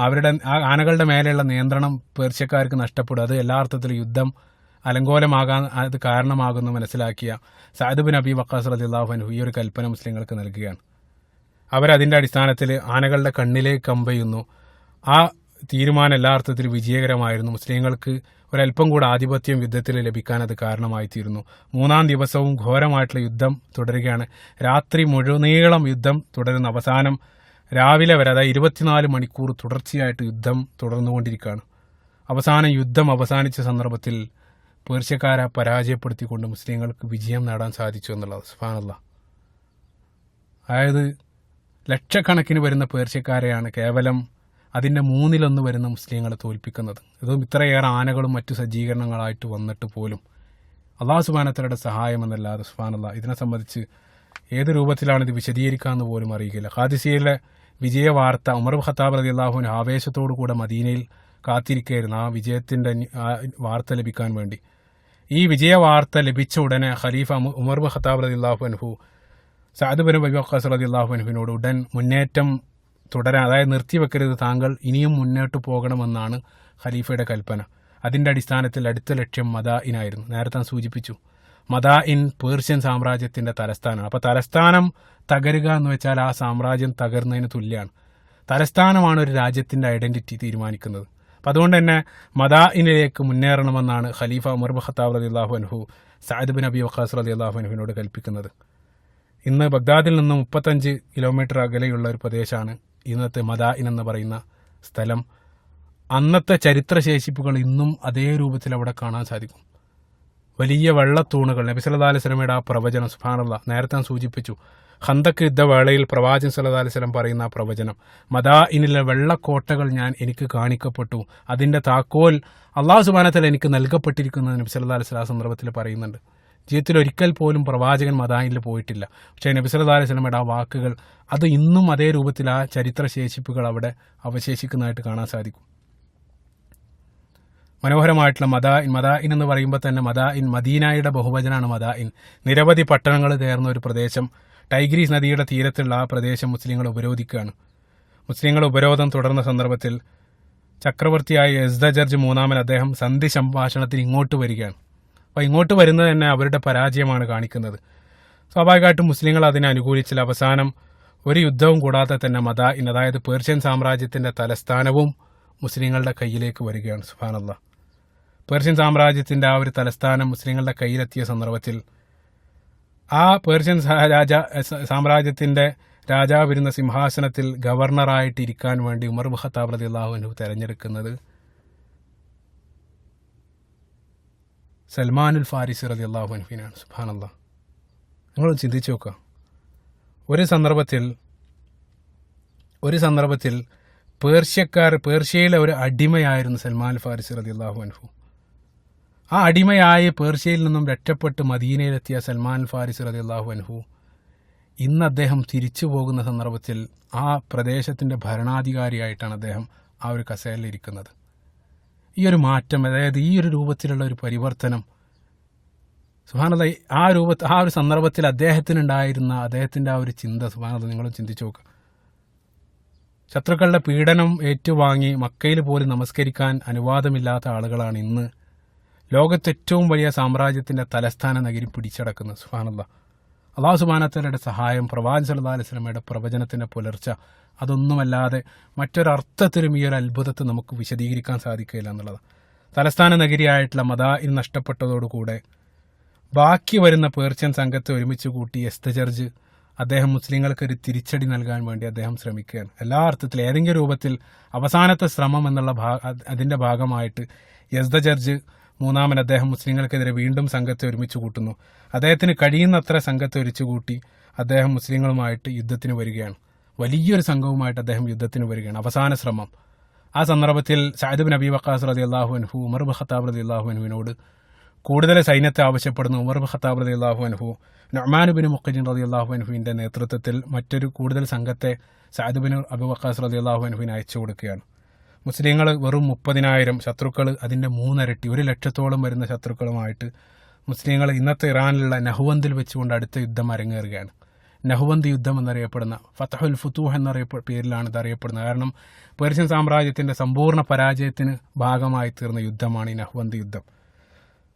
ആനകളുടെ മേലെയുള്ള നിയന്ത്രണം പേർഷ്യക്കാർക്ക് നഷ്ടപ്പെടും. അത് എല്ലാ അർത്ഥത്തിലും യുദ്ധം അലങ്കോലമാകാൻ അത് കാരണമാകുമെന്ന് മനസ്സിലാക്കിയ സഅദ് ബിൻ അബി വഖാസ് റളിയല്ലാഹു അൻഹു ഈ ഒരു കൽപ്പന മുസ്ലിങ്ങൾക്ക് നൽകുകയാണ്. അവരതിൻ്റെ അടിസ്ഥാനത്തിൽ ആനകളുടെ കണ്ണിലേക്ക് അമ്പെയ്യുന്നു. ആ തീരുമാനം എല്ലാ അർത്ഥത്തിലും വിജയകരമായിരുന്നു. മുസ്ലിങ്ങൾക്ക് ഒരല്പം കൂടെ ആധിപത്യം യുദ്ധത്തിൽ ലഭിക്കാൻ അത് കാരണമായിത്തീരുന്നു. 3-ാം ദിവസവും ഘോരമായിട്ടുള്ള യുദ്ധം തുടരുകയാണ്. രാത്രി മുഴുനീളം യുദ്ധം തുടരുന്ന അവസാനം രാവിലെ വരെ, അതായത് 24 മണിക്കൂർ തുടർച്ചയായിട്ട് യുദ്ധം തുടർന്നുകൊണ്ടിരിക്കുകയാണ്. അവസാനം യുദ്ധം അവസാനിച്ച സന്ദർഭത്തിൽ പേർഷ്യക്കാരെ പരാജയപ്പെടുത്തിക്കൊണ്ട് മുസ്ലിങ്ങൾക്ക് വിജയം നേടാൻ സാധിച്ചു എന്നുള്ളത് സുബ്ഹാനല്ലാഹ്. അതായത് ലക്ഷക്കണക്കിന് വരുന്ന പേർഷ്യക്കാരെയാണ് കേവലം അതിൻ്റെ 1/3 വരുന്ന മുസ്ലിങ്ങളെ തോൽപ്പിക്കുന്നത്. ഇതും ഇത്രയേറെ ആനകളും മറ്റു സജ്ജീകരണങ്ങളായിട്ട് വന്നിട്ട് പോലും അല്ലാഹു സുബ്ഹാനഹു വ തആലയുടെ സഹായം എന്നല്ലാതെ സുബ്ഹാനല്ലാഹ് ഇതിനെ സംബന്ധിച്ച് ഏത് രൂപത്തിലാണ് ഇത് വിശദീകരിക്കാമെന്ന് പോലും അറിയില്ല. ഖാദിസിയയിലെ വിജയ വാർത്ത ഉമർ ഇബ്നു ഖത്താബ് റളിയല്ലാഹു അൻഹു ആവേശത്തോടു കൂടെ മദീനയിൽ കാത്തിരിക്കുകയായിരുന്നു ആ വിജയത്തിൻ്റെ വാർത്ത ലഭിക്കാൻ വേണ്ടി. ഈ വിജയ വാർത്ത ലഭിച്ച ഉടനെ ഖലീഫ ഉമർ ഇബ്നു ഖത്താബ് റളിയല്ലാഹു അൻഹു സഅദ് ബിൻ അബി വഖാസ് റളിയല്ലാഹു അൻഹുവിനോട് ഉടൻ മുന്നേറ്റം തുടരാൻ, അതായത് നിർത്തിവെക്കരുത്, താങ്കൾ ഇനിയും മുന്നോട്ട് പോകണമെന്നാണ് ഖലീഫയുടെ കൽപ്പന. അതിൻ്റെ അടിസ്ഥാനത്തിൽ അടുത്ത ലക്ഷ്യം മദായിനായിരുന്നു. നേരത്തെ സൂചിപ്പിച്ചു, മദായിൻ പേർഷ്യൻ സാമ്രാജ്യത്തിന്റെ തലസ്ഥാനമാണ്. അപ്പോൾ തലസ്ഥാനം തകരുക എന്ന് വെച്ചാൽ ആ സാമ്രാജ്യം തകർന്നതിന് തുല്യമാണ്. തലസ്ഥാനമാണ് ഒരു രാജ്യത്തിന്റെ ഐഡന്റിറ്റി തീരുമാനിക്കുന്നത്. അപ്പം അതുകൊണ്ട് തന്നെ മദായിനിലേക്ക് മുന്നേറണമെന്നാണ് ഖലീഫ ഉമർ ഇബ്നു ഖത്താബ് റളിയല്ലാഹു അൻഹു സഅദ് ബിൻ അബി വഖാസ് റളിയല്ലാഹു അൻഹുവിനോട് കൽപ്പിക്കുന്നത്. ഇന്ന് ബഗ്ദാദിൽ നിന്ന് 35 കിലോമീറ്റർ അകലെയുള്ള ഒരു പ്രദേശമാണ് ഇന്നത്തെ മദായിൻ എന്ന് പറയുന്ന സ്ഥലം. അന്നത്തെ ചരിത്രശേഷിപ്പുകൾ ഇന്നും അതേ രൂപത്തിൽ അവിടെ കാണാൻ സാധിക്കും. വലിയ വെള്ളത്തൂണുകൾ. നബി സല്ലല്ലാഹു അലൈഹി വസല്ലമയുടെ ആ പ്രവചനം സുബ്ഹാനല്ലാഹ്, നേരത്തെ ഞാൻ സൂചിപ്പിച്ചു. ഖന്തക്ക് യുദ്ധവേളയിൽ പ്രവാചകൻ സല്ലല്ലാഹു അലൈഹി വസല്ലം പറയുന്ന ആ പ്രവചനം, മദാഇനിലെ വെള്ളക്കോട്ടകൾ എനിക്ക് കാണിക്കപ്പെട്ടു, അതിൻ്റെ താക്കോൽ അള്ളാഹു സുബ്ഹാനഹു വ തആല എനിക്ക് നൽകപ്പെട്ടിരിക്കുന്നത് നബി സല്ലല്ലാഹു അലൈഹി വസല്ലം സന്ദർഭത്തിൽ പറയുന്നുണ്ട്. ജീവിതത്തിൽ ഒരിക്കൽ പോലും പ്രവാചകൻ മദായിനിൽ പോയിട്ടില്ല. പക്ഷേ നബി സല്ലല്ലാഹു അലൈഹി വസല്ലമയുടെ ആ വാക്കുകൾ അത് ഇന്നും അതേ രൂപത്തിൽ ആ ചരിത്ര ശേഷിപ്പുകൾ അവിടെ അവശേഷിക്കുന്നതായിട്ട് കാണാൻ സാധിക്കും. മനോഹരമായിട്ടുള്ള മദായിൻ എന്ന് പറയുമ്പോൾ തന്നെ മദീനയുടെ ബഹുവചനാണ് മദായിൻ. നിരവധി പട്ടണങ്ങൾ ചേർന്ന ഒരു പ്രദേശം, ടൈഗ്രീസ് നദിയുടെ തീരത്തുള്ള ആ പ്രദേശം മുസ്ലിങ്ങൾ ഉപരോധിക്കുകയാണ്. മുസ്ലിങ്ങൾ ഉപരോധം തുടർന്ന സന്ദർഭത്തിൽ ചക്രവർത്തിയായ യസ്ദജർജ് മൂന്നാമൻ അദ്ദേഹം സന്ധി സംഭാഷണത്തിന് ഇങ്ങോട്ട് വരികയാണ്. അപ്പോൾ ഇങ്ങോട്ട് വരുന്നത് തന്നെ അവരുടെ പരാജയമാണ് കാണിക്കുന്നത്. സ്വാഭാവികമായിട്ടും മുസ്ലിങ്ങൾ അതിനെ അനുകൂലിച്ചില്ല. അവസാനം ഒരു യുദ്ധവും കൂടാതെ തന്നെ മദായിൻ, അതായത് പേർഷ്യൻ സാമ്രാജ്യത്തിൻ്റെ തലസ്ഥാനവും മുസ്ലിങ്ങളുടെ കയ്യിലേക്ക് വരികയാണ്. സുബ്ഹാനല്ലാഹ്, പേർഷ്യൻ സാമ്രാജ്യത്തിൻ്റെ ആ ഒരു തലസ്ഥാനം മുസ്ലിങ്ങളുടെ കയ്യിലെത്തിയ സന്ദർഭത്തിൽ ആ പേർഷ്യൻ സാമ്രാജ്യത്തിൻ്റെ രാജാവിരുന്ന സിംഹാസനത്തിൽ ഗവർണറായിട്ട് ഇരിക്കാൻ വേണ്ടി ഉമർ ഇബ്നു ഖത്താബ് റളിയല്ലാഹു അൻഹു തെരഞ്ഞെടുക്കുന്നത് സൽമാനുൽ ഫാരിസി റളിയല്ലാഹു അൻഹുവിനാണ്. സുബ്ഹാനല്ലാഹ്, നിങ്ങൾ ചിന്തിച്ചു നോക്കുക. ഒരു സന്ദർഭത്തിൽ പേർഷ്യയിലെ ഒരു അടിമയായിരുന്നു സൽമാൻ ഫാരിസി റളിയല്ലാഹു അൻഹു. ആ അടിമയായി പേർഷ്യയിൽ നിന്നും രക്ഷപ്പെട്ട് മദീനയിലെത്തിയ സൽമാൻ ഫാരിസി റളിയല്ലാഹു അൻഹു ഇന്ന് അദ്ദേഹം തിരിച്ചു പോകുന്ന സന്ദർഭത്തിൽ ആ പ്രദേശത്തിൻ്റെ ഭരണാധികാരിയായിട്ടാണ് അദ്ദേഹം ആ ഒരു കസേരയിലിരിക്കുന്നത്. ഈ ഒരു മാറ്റം, അതായത് ഈ ഒരു രൂപത്തിലുള്ള ഒരു പരിവർത്തനം, സുബ്ഹാനല്ലാഹ്, ആ ഒരു സന്ദർഭത്തിൽ അദ്ദേഹത്തിൻ്റെ ആ ഒരു ചിന്ത, സുബ്ഹാനല്ലാഹ്, നിങ്ങളും ചിന്തിച്ചു നോക്കുക. ശത്രുക്കളുടെ പീഡനം ഏറ്റുവാങ്ങി മക്കയിൽ പോലും നമസ്കരിക്കാൻ അനുവാദമില്ലാത്ത ആളുകളാണ് ഇന്ന് ലോകത്തെ ഏറ്റവും വലിയ സാമ്രാജ്യത്തിൻ്റെ തലസ്ഥാന നഗരി പിടിച്ചടക്കുന്നത്. സുബ്ഹാനല്ലാഹ്, അല്ലാഹു സുബ്ഹാനഹു വ തആലയുടെ സഹായം, പ്രവാചകൻ സല്ലല്ലാഹു അലൈഹി വസല്ലമയുടെ പ്രവചനത്തിൻ്റെ പുലർച്ച, അതൊന്നുമല്ലാതെ മറ്റൊരർത്ഥത്തിലും ഈ ഒരു അത്ഭുതത്തെ നമുക്ക് വിശദീകരിക്കാൻ സാധിക്കില്ല എന്നുള്ളതാണ്. തലസ്ഥാന നഗരിയായിട്ടുള്ള മദായിൻ നഷ്ടപ്പെട്ടതോടുകൂടെ ബാക്കി വരുന്ന പേർഷ്യൻ സംഘത്തെ ഒരുമിച്ച് കൂട്ടി യസ്ദജർജ് അദ്ദേഹം മുസ്ലിങ്ങൾക്ക് ഒരു തിരിച്ചടി നൽകാൻ വേണ്ടി അദ്ദേഹം ശ്രമിക്കുകയാണ്. എല്ലാ അർത്ഥത്തിലും ഏതെങ്കിലും രൂപത്തിൽ അവസാനത്തെ ശ്രമം എന്നുള്ള അതിൻ്റെ ഭാഗമായിട്ട് യസ്ദജർജ് മൂന്നാമൻ അദ്ദേഹം മുസ്ലിങ്ങൾക്കെതിരെ വീണ്ടും സംഘത്തെ ഒരുമിച്ച് കൂട്ടുന്നു. അദ്ദേഹത്തിന് കഴിയുന്നത്ര സംഘത്തെ ഒരുമിച്ച് കൂട്ടി അദ്ദേഹം മുസ്ലിങ്ങളുമായിട്ട് യുദ്ധത്തിന് വരികയാണ്. വലിയൊരു സംഘവുമായിട്ട് അദ്ദേഹം യുദ്ധത്തിന് വരികയാണ്. അവസാന ശ്രമം. ആ സന്ദർഭത്തിൽ സഅദ് ബിൻ അബീ വഖാസ് റളിയല്ലാഹു അൻഹു ഉമർ ഇബ്നു ഖത്താബ് റളിയല്ലാഹു അൻഹുവിനോട് കൂടുതൽ സൈന്യത്തെ ആവശ്യപ്പെടുന്നു. ഉമർ ഇബ്നു ഖത്താബ് റളിയല്ലാഹു അൻഹു നുഅ്മാൻ ബിൻ മുഖ്രിൻ റളിയല്ലാഹു അൻഹുവിൻ്റെ നേതൃത്വത്തിൽ മറ്റൊരു കൂടുതൽ സംഘത്തെ സഅദ് ബിൻ അബീ വഖാസ് റളിയല്ലാഹു അൻഹുവിന് അയച്ചു കൊടുക്കുകയാണ്. മുസ്ലിങ്ങൾ വെറും 30,000, ശത്രുക്കൾ അതിൻ്റെ 3 ഇരട്ടി, 100,000 വരുന്ന ശത്രുക്കളുമായിട്ട് മുസ്ലിങ്ങൾ ഇന്നത്തെ ഇറാനിലുള്ള നഹ്വന്ദിൽ വെച്ചുകൊണ്ട് അടുത്ത യുദ്ധം അരങ്ങേറുകയാണ്. നഹ്വന്ത് യുദ്ധം എന്നറിയപ്പെടുന്ന, ഫതഹുൽ ഫുതൂഹ് എന്ന പേരിലാണ് ഇത് അറിയപ്പെടുന്നത്. കാരണം പേർഷ്യൻ സാമ്രാജ്യത്തിൻ്റെ സമ്പൂർണ്ണ പരാജയത്തിന് ഭാഗമായി തീർന്ന യുദ്ധമാണ് ഈ നഹ്വന്ത് യുദ്ധം.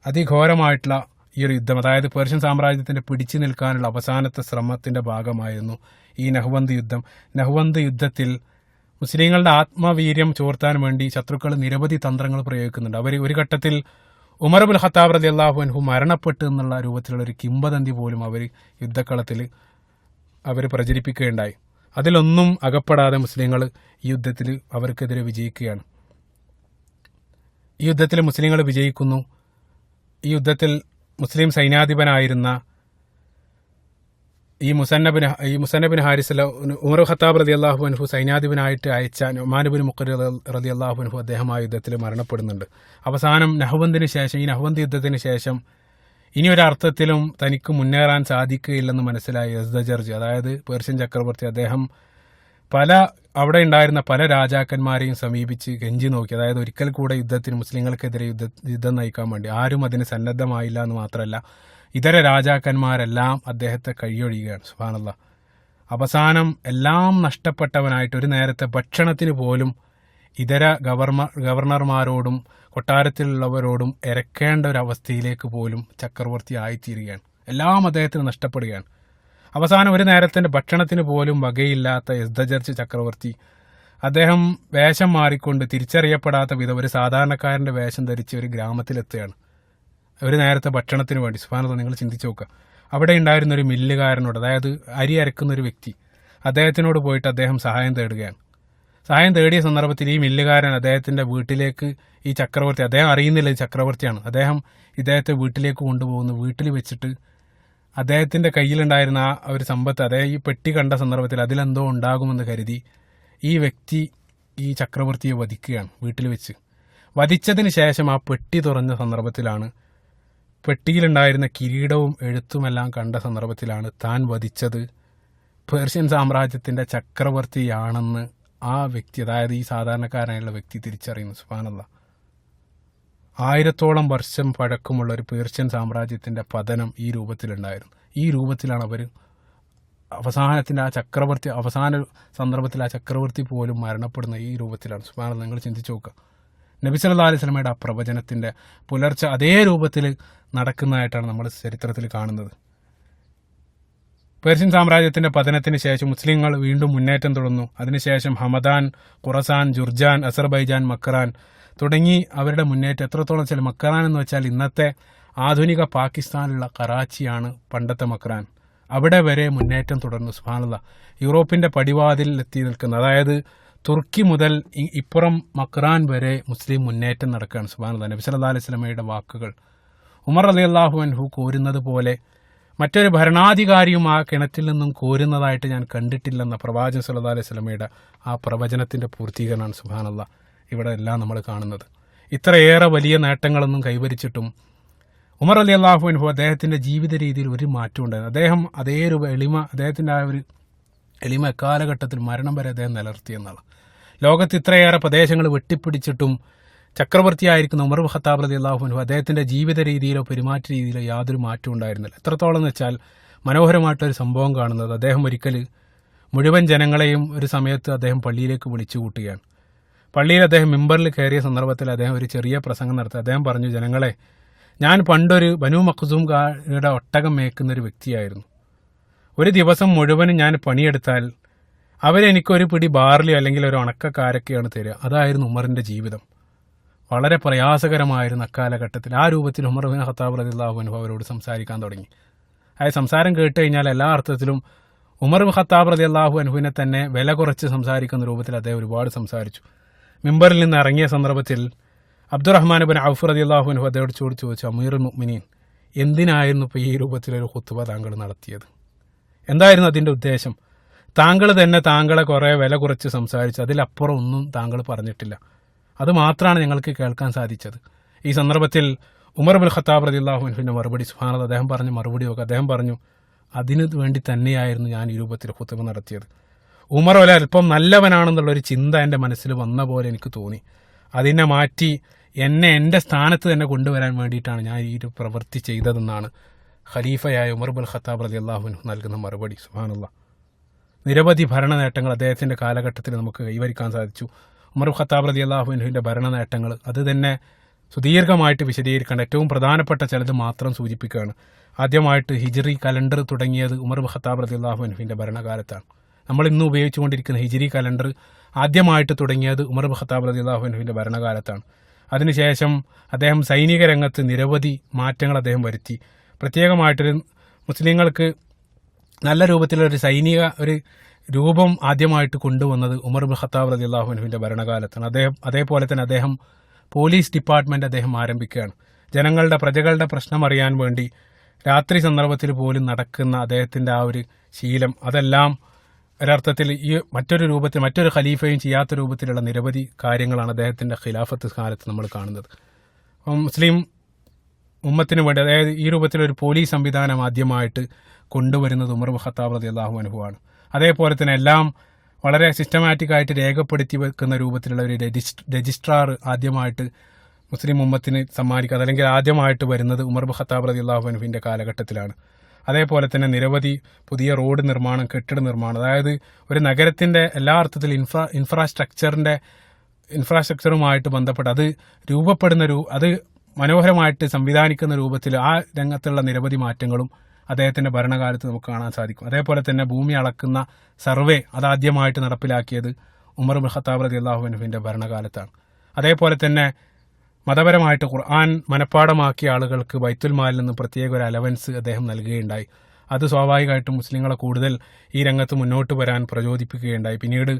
അതിഘോരമായിട്ടുള്ള ഈ ഒരു യുദ്ധം, അതായത് പേർഷ്യൻ സാമ്രാജ്യത്തിൻ്റെ പിടിച്ചു നിൽക്കാനുള്ള അവസാനത്തെ ശ്രമത്തിൻ്റെ ഭാഗമായിരുന്നു ഈ നഹ്വന്ത് യുദ്ധം. നഹ്വന്ത് യുദ്ധത്തിൽ മുസ്ലിങ്ങളുടെ ആത്മവീര്യം ചോർത്താൻ വേണ്ടി ശത്രുക്കൾ നിരവധി തന്ത്രങ്ങൾ പ്രയോഗിക്കുന്നുണ്ട്. അവർ ഒരു ഘട്ടത്തിൽ ഉമർ ഇബ്നു ഖത്താബ് റളിയല്ലാഹു അൻഹു മരണപ്പെട്ടു എന്നുള്ള രൂപത്തിലുള്ള ഒരു കിംവദന്തി പോലും അവർ യുദ്ധക്കളത്തിൽ പ്രചരിപ്പിക്കുകയുണ്ടായി. അതിലൊന്നും അകപ്പെടാതെ മുസ്ലിങ്ങൾ ഈ യുദ്ധത്തിൽ അവർക്കെതിരെ വിജയിക്കുകയാണ്. ഈ യുദ്ധത്തിൽ മുസ്ലിങ്ങൾ വിജയിക്കുന്നു. ഈ യുദ്ധത്തിൽ മുസ്ലിം സൈന്യാധിപനായിരുന്ന ഈ മുസന്നബിൻ ഹാരിസ് ഉമർ ഖത്താബ് റളിയല്ലാഹു അൻഹു സൈന്യാധിപനായിട്ട് അയച്ച നുഅ്മാൻ ബിൻ മുഖ്രിൻ റളിയല്ലാഹു അൻഹു അദ്ദേഹം ആ യുദ്ധത്തിൽ മരണപ്പെടുന്നുണ്ട്. അവസാനം ഈ നഹ്വന്ത് യുദ്ധത്തിന് ശേഷം ഇനി ഒരർത്ഥത്തിലും തനിക്ക് മുന്നേറാൻ സാധിക്കുകയില്ലെന്ന് മനസ്സിലായ യസ്ദജർജ്, അതായത് പേർഷ്യൻ ചക്രവർത്തി, അദ്ദേഹം അവിടെ ഉണ്ടായിരുന്ന പല രാജാക്കന്മാരെയും സമീപിച്ച് കെഞ്ചി നോക്കി. അതായത് ഒരിക്കൽ കൂടെ മുസ്ലിങ്ങൾക്കെതിരെ യുദ്ധം നയിക്കാൻ വേണ്ടി ആരും അതിന് സന്നദ്ധമായില്ല എന്ന് മാത്രമല്ല, ഇതര രാജാക്കന്മാരെല്ലാം അദ്ദേഹത്തെ കൈയൊഴിയുകയാണ്. സുബ്ഹാനല്ലാഹ്, അവസാനം എല്ലാം നഷ്ടപ്പെട്ടവനായിട്ട് ഒരു നേരത്തെ ഭക്ഷണത്തിന് പോലും ഇതര ഗവർണർമാരോടും കൊട്ടാരത്തിലുള്ളവരോടും ഇരക്കേണ്ട ഒരു അവസ്ഥയിലേക്ക് പോലും ചക്രവർത്തി ആയിത്തീരുകയാണ്. എല്ലാം അദ്ദേഹത്തിന് നഷ്ടപ്പെടുകയാണ്. അവസാനം ഒരു നേരത്തിൻ്റെ ഭക്ഷണത്തിന് പോലും വകയില്ലാത്ത യസ്ദജർജ് ചക്രവർത്തി അദ്ദേഹം വേഷം മാറിക്കൊണ്ട് തിരിച്ചറിയപ്പെടാത്ത വിധം ഒരു സാധാരണക്കാരൻ്റെ വേഷം ധരിച്ച് ഒരു ഗ്രാമത്തിലെത്തുകയാണ് ഒരു നേരത്തെ ഭക്ഷണത്തിന് വേണ്ടി. സുബ്ഹാനല്ലാഹ്, നിങ്ങൾ ചിന്തിച്ചു നോക്കുക. അവിടെ ഉണ്ടായിരുന്ന ഒരു മില്ലുകാരനോട്, അതായത് അരി അരക്കുന്ന ഒരു വ്യക്തി, അദ്ദേഹത്തിനോട് പോയിട്ട് അദ്ദേഹം സഹായം തേടുകയാണ്. സഹായം തേടിയ സന്ദർഭത്തിൽ ഈ മില്ലുകാരൻ അദ്ദേഹത്തിന്റെ വീട്ടിലേക്ക് ഈ ചക്രവർത്തി, അദ്ദേഹം അറിയുന്നില്ല ഇത് ചക്രവർത്തിയാണ്, അദ്ദേഹം ഇദ്ദേഹത്തെ വീട്ടിലേക്ക് കൊണ്ടുപോകുന്നു. വീട്ടിൽ വെച്ചിട്ട് അദ്ദേഹത്തിന്റെ കയ്യിലുണ്ടായിരുന്ന ആ ഒരു സമ്പത്ത്, അദ്ദേഹം ഈ പെട്ടി കണ്ട സന്ദർഭത്തിൽ അതിലെന്തോ ഉണ്ടാകുമെന്ന് കരുതി ഈ വ്യക്തി ഈ ചക്രവർത്തിയെ വധിക്കുകയാണ് വീട്ടിൽ വെച്ച്. വധിച്ചതിന് ശേഷം ആ പെട്ടി തുറന്ന സന്ദർഭത്തിലാണ്, പെട്ടിയിലുണ്ടായിരുന്ന കിരീടവും എഴുത്തുമെല്ലാം കണ്ട സന്ദർഭത്തിലാണ് താൻ വധിച്ചത് പേർഷ്യൻ സാമ്രാജ്യത്തിന്റെ ചക്രവർത്തിയാണെന്ന് ആ വ്യക്തി, അതായത് ഈ സാധാരണക്കാരനായുള്ള വ്യക്തി തിരിച്ചറിയുന്നു. സുബ്ഹാനല്ലാഹ്. 1000-ഓളം വർഷം പഴക്കമുള്ള ഒരു പേർഷ്യൻ സാമ്രാജ്യത്തിന്റെ പതനം ഈ രൂപത്തിലുണ്ടായിരുന്നു. ഈ രൂപത്തിലാണ് അവർ അവസാനത്തിന്റെ ആ ചക്രവർത്തി, അവസാന സന്ദർഭത്തിൽ ആ ചക്രവർത്തി പോലും മരണപ്പെടുന്ന ഈ രൂപത്തിലാണ്. സുബ്ഹാനല്ലാഹ്. നിങ്ങൾ ചിന്തിച്ചു നോക്കുക, നബി സല്ലല്ലാഹു അലൈഹി വസല്ലമയുടെ ആ പ്രവചനത്തിന്റെ പുലർച്ചെ അതേ രൂപത്തിൽ നടക്കുന്നതായിട്ടാണ് നമ്മൾ ചരിത്രത്തിൽ കാണുന്നത്. പേർഷ്യൻ സാമ്രാജ്യത്തിന്റെ പതനത്തിന് ശേഷം മുസ്ലിങ്ങൾ വീണ്ടും മുന്നേറ്റം തുടർന്നു. അതിനുശേഷം ഹമദാൻ, ഖുറസാൻ, ജുർജാൻ, അസർബൈജാൻ, മക്രാൻ തുടങ്ങി അവരുടെ മുന്നേറ്റം എത്രത്തോളം വെച്ചാൽ, മക്രാൻ എന്ന് വെച്ചാൽ ഇന്നത്തെ ആധുനിക പാകിസ്ഥാനിലുള്ള കറാച്ചിയാണ് പണ്ടത്തെ മക്രാൻ. അവിടെ വരെ മുന്നേറ്റം തുടർന്നു. സുബ്ഹാനല്ലാഹ്. യൂറോപ്പിന്റെ പടിവാതിൽ എത്തി നിൽക്കുന്ന, അതായത് തുർക്കി മുതൽ ഇപ്പുറം മക്രാൻ വരെ മുസ്ലിം മുന്നേറ്റം നടക്കുകയാണ്. സുബ്ഹാനല്ലാഹ്. നബി സല്ലല്ലാഹു അലൈഹി വസല്ലമയുടെ വാക്കുകൾ, ഉമർ റളിയല്ലാഹു അൻഹു കോരുന്നത് പോലെ മറ്റൊരു ഭരണാധികാരിയും ആ കിണറ്റിൽ നിന്നും കോരുന്നതായിട്ട് ഞാൻ കണ്ടിട്ടില്ലെന്ന പ്രവാചകൻ സല്ലല്ലാഹു അലൈഹി വസല്ലമയുടെ ആ പ്രവചനത്തിന്റെ പൂർത്തീകരണമാണ്. സുബ്ഹാനല്ലാഹ്. ഇവിടെ എല്ലാം നമ്മൾ കാണുന്നത്. ഇത്രയേറെ വലിയ നേട്ടങ്ങളൊന്നും കൈവരിച്ചിട്ടും ഉമർ റളിയല്ലാഹു അൻഹു അദ്ദേഹത്തിന്റെ ജീവിത രീതിയിൽ ഒരു മാറ്റം ഉണ്ടായിരുന്നു. അദ്ദേഹം അതേ ഒരു എളിമ, അദ്ദേഹത്തിന്റെ ആ ഒരു എളിമ എക്കാലഘട്ടത്തിൽ മരണം വരെ അദ്ദേഹം നിലനിർത്തിയെന്നാണ്. ലോകത്ത് ഇത്രയേറെ പ്രദേശങ്ങൾ വെട്ടിപ്പിടിച്ചിട്ടും ചക്രവർത്തിയായിരിക്കുന്ന ഉമർ ഖത്താബ് റളിയല്ലാഹു അൻഹു അദ്ദേഹത്തിന്റെ ജീവിത രീതിയിലോ പെരുമാറ്റ രീതിയിലോ യാതൊരു മാറ്റവും ഉണ്ടായിരുന്നില്ല. എത്രത്തോളം എന്ന് വെച്ചാൽ മനോഹരമായിട്ടൊരു സംഭവം കാണുന്നത്, അദ്ദേഹം ഒരിക്കൽ മുഴുവൻ ജനങ്ങളെയും ഒരു സമയത്ത് അദ്ദേഹം പള്ളിയിലേക്ക് വിളിച്ചു കൂട്ടുകയാണ്. പള്ളിയിൽ അദ്ദേഹം മിമ്പറിൽ കയറിയ സന്ദർഭത്തിൽ അദ്ദേഹം ഒരു ചെറിയ പ്രസംഗം നടത്തി. അദ്ദേഹം പറഞ്ഞു, ജനങ്ങളെ, ഞാൻ പണ്ടൊരു ബനു മഖ്സൂംകാരുടെ ഒട്ടകം മേയ്ക്കുന്ന ഒരു വ്യക്തിയായിരുന്നു. ഒരു ദിവസം മുഴുവനും ഞാൻ പണിയെടുത്താൽ അവരെനിക്കൊരു പിടി ബാർലി അല്ലെങ്കിൽ ഒരു ഉണക്കക്കാരൊക്കെയാണ് തരിക. അതായിരുന്നു ഉമറിന്റെ ജീവിതം. വളരെ പ്രയാസകരമായിരുന്നു അക്കാലഘട്ടത്തിൽ. ആ രൂപത്തിൽ ഉമർ ബിൻ ഖത്താബ് റളിയല്ലാഹു അൻഹു അവരോട് സംസാരിക്കാൻ തുടങ്ങി. ആ സംസാരം കേട്ട് കഴിഞ്ഞാൽ എല്ലാ അർത്ഥത്തിലും ഉമർ ബിൻ ഖത്താബ് റളിയല്ലാഹു അൻഹുവിനെ തന്നെ വില കുറച്ച് സംസാരിക്കുന്ന രൂപത്തിൽ അദ്ദേഹം ഒരുപാട് സംസാരിച്ചു. മിമ്പറിൽ നിന്ന് ഇറങ്ങിയ സന്ദർഭത്തിൽ അബ്ദുറഹ്മാൻ ബിൻ ഔഫ് റളിയല്ലാഹു അൻഹു അദ്ദേഹത്തോട് ചോദിച്ചു, അമീറുൽ മുഅ്മിനീൻ, എന്തിനായിരുന്നു ഇപ്പോൾ ഈ രൂപത്തിലൊരു ഖുത്ബ താങ്കൾ നടത്തിയത്? എന്തായിരുന്നു അതിൻ്റെ ഉദ്ദേശം? താങ്കൾ തന്നെ താങ്കളെ കുറേ വില കുറച്ച് സംസാരിച്ചു, അതിലപ്പുറം ഒന്നും താങ്കൾ പറഞ്ഞിട്ടില്ല. അത് മാത്രമാണ് ഞങ്ങൾക്ക് കേൾക്കാൻ സാധിച്ചത്. ഈ സന്ദർഭത്തിൽ ഉമർ ബിൻ ഖത്താബ് റളിയല്ലാഹു അൻഹുവിന്റെ മറുപടി, സുബ്ഹാനല്ലാഹ്, അദ്ദേഹം പറഞ്ഞ മറുപടി നോക്കുക. അദ്ദേഹം പറഞ്ഞു, അതിനു വേണ്ടി തന്നെയായിരുന്നു ഞാൻ ഈ രൂപത്തിൽ ഖുത്ബ നടത്തിയത്. ഉമർ ഒരൽപ്പം നല്ലവനാണെന്നുള്ളൊരു ചിന്ത എൻ്റെ മനസ്സിൽ വന്ന പോലെ എനിക്ക് തോന്നി. അതിനെ മാറ്റി എന്നെ എൻ്റെ സ്ഥാനത്ത് തന്നെ കൊണ്ടുവരാൻ വേണ്ടിയിട്ടാണ് ഞാൻ ഈ ഒരു പ്രവൃത്തി ചെയ്തതെന്നാണ് ഖലീഫയായ ഉമർ ബിൻ ഖത്താബ് റളിയല്ലാഹു അൻഹു നൽകുന്ന മറുപടി. സുബ്ഹാനല്ലാഹ്. നിരവധി ഭരണ നേട്ടങ്ങൾ അദ്ദേഹത്തിന്റെ കാലഘട്ടത്തിൽ നമുക്ക് കൈവരിക്കാൻ സാധിച്ചു. ഉമർ ഖത്താബ് റളിയല്ലാഹു അൻഹുവിന്റെ ഭരണ നേട്ടങ്ങൾ അത് തന്നെ സുദീർഘമായിട്ട് വിശദീകരിക്കേണ്ട ഏറ്റവും പ്രധാനപ്പെട്ട ചിലത് മാത്രം സൂചിപ്പിക്കുകയാണ്. ആദ്യമായിട്ട് ഹിജ്രി കലണ്ടർ തുടങ്ങിയത് ഉമർ ഖത്താബ് റളിയല്ലാഹു അൻഹുവിന്റെ ഭരണകാലത്താണ്. നമ്മൾ ഇന്ന് ഉപയോഗിച്ചുകൊണ്ടിരിക്കുന്ന ഹിജ്രി കലണ്ടർ ആദ്യമായിട്ട് തുടങ്ങിയത് ഉമർ ഖത്താബ് റളിയല്ലാഹു അൻഹുവിന്റെ ഭരണകാലത്താണ്. അതിനുശേഷം അദ്ദേഹം സൈനിക രംഗത്ത് നിരവധി മാറ്റങ്ങൾ അദ്ദേഹം വരുത്തി. പ്രത്യേകമായിട്ടൊരു മുസ്ലിങ്ങൾക്ക് നല്ല രൂപത്തിലൊരു സൈനിക ഒരു രൂപം ആദ്യമായിട്ട് കൊണ്ടുവന്നത് ഉമർ ബിൻ ഖത്താബ് റളിയല്ലാഹു അൻഹുവിന്റെ ഭരണകാലത്താണ്. അതേപോലെ തന്നെ അദ്ദേഹം പോലീസ് ഡിപ്പാർട്ട്മെന്റ് അദ്ദേഹം ആരംഭിക്കുകയാണ്. പ്രജകളുടെ പ്രശ്നം അറിയാൻ വേണ്ടി രാത്രി സന്ദർഭത്തിൽ പോലും നടക്കുന്ന അദ്ദേഹത്തിന്റെ ആ ഒരു ശീലം, അതെല്ലാം ഒരർത്ഥത്തിൽ ഈ മറ്റൊരു രൂപത്തിൽ മറ്റൊരു ഖലീഫയും ചെയ്യാത്ത രൂപത്തിലുള്ള നിരവധി കാര്യങ്ങളാണ് അദ്ദേഹത്തിന്റെ ഖിലാഫത്ത് കാലത്ത് നമ്മൾ കാണുന്നത്. മുസ്ലിം ഉമ്മത്തിന് വേണ്ടി, അതായത് ഈ രൂപത്തിലൊരു പോലീസ് സംവിധാനം ആദ്യമായിട്ട് കൊണ്ടുവരുന്നത് ഉമർ ബിൻ ഖത്താബ് റളിയല്ലാഹു അൻഹു ആണ്. അതേപോലെ തന്നെ എല്ലാം വളരെ സിസ്റ്റമാറ്റിക് ആയിട്ട് രേഖപ്പെടുത്തി വെക്കുന്ന രൂപത്തിലുള്ള ഒരു രജിസ്ട്രാർ ആദ്യമായിട്ട് മുസ്ലിം ഉമ്മത്തിന് സമ്മാനിക്കുക, അല്ലെങ്കിൽ ആദ്യമായിട്ട് വരുന്നത് ഉമർ ബിൻ ഖത്താബ് റളിയല്ലാഹു അൻഹുവിന്റെ കാലഘട്ടത്തിലാണ്. അതേപോലെ തന്നെ നിരവധി പുതിയ റോഡ് നിർമ്മാണം, കെട്ടിട നിർമ്മാണം, അതായത് ഒരു നഗരത്തിന്റെ എല്ലാ അർത്ഥത്തിലും ഇൻഫ്രാസ്ട്രക്ചറുമായിട്ട് ബന്ധപ്പെട്ട് അത് രൂപപ്പെടുന്ന അത് മനോഹരമായിട്ട് സംവിധാനിക്കുന്ന രൂപത്തിൽ ആ രംഗത്തുള്ള നിരവധി മാറ്റങ്ങളും അദ്ദേഹത്തിന്റെ ഭരണകാലത്ത് നമുക്ക് കാണാൻ സാധിക്കും. അതേപോലെ തന്നെ ഭൂമി അളക്കുന്ന സർവേ അതാദ്യമായിട്ട് നടപ്പിലാക്കിയത് ഉമർ ബിൻ ഖത്താബ് റളിയല്ലാഹു അൻഹുവിന്റെ ഭരണകാലത്താണ്. അതേപോലെ തന്നെ മതപരമായിട്ട് ഖുർആൻ മനഃപ്പാടമാക്കിയ ആളുകൾക്ക് ബൈത്തുൽ മാലിൽ നിന്ന് പ്രത്യേക ഒരു അലവൻസ് അദ്ദേഹം നൽകുകയുണ്ടായി. അത് സ്വാഭാവികമായിട്ടും മുസ്ലിങ്ങളെ കൂടുതൽ ഈ രംഗത്ത് മുന്നോട്ട് വരാൻ പ്രചോദിപ്പിക്കുകയുണ്ടായി. പിന്നീട്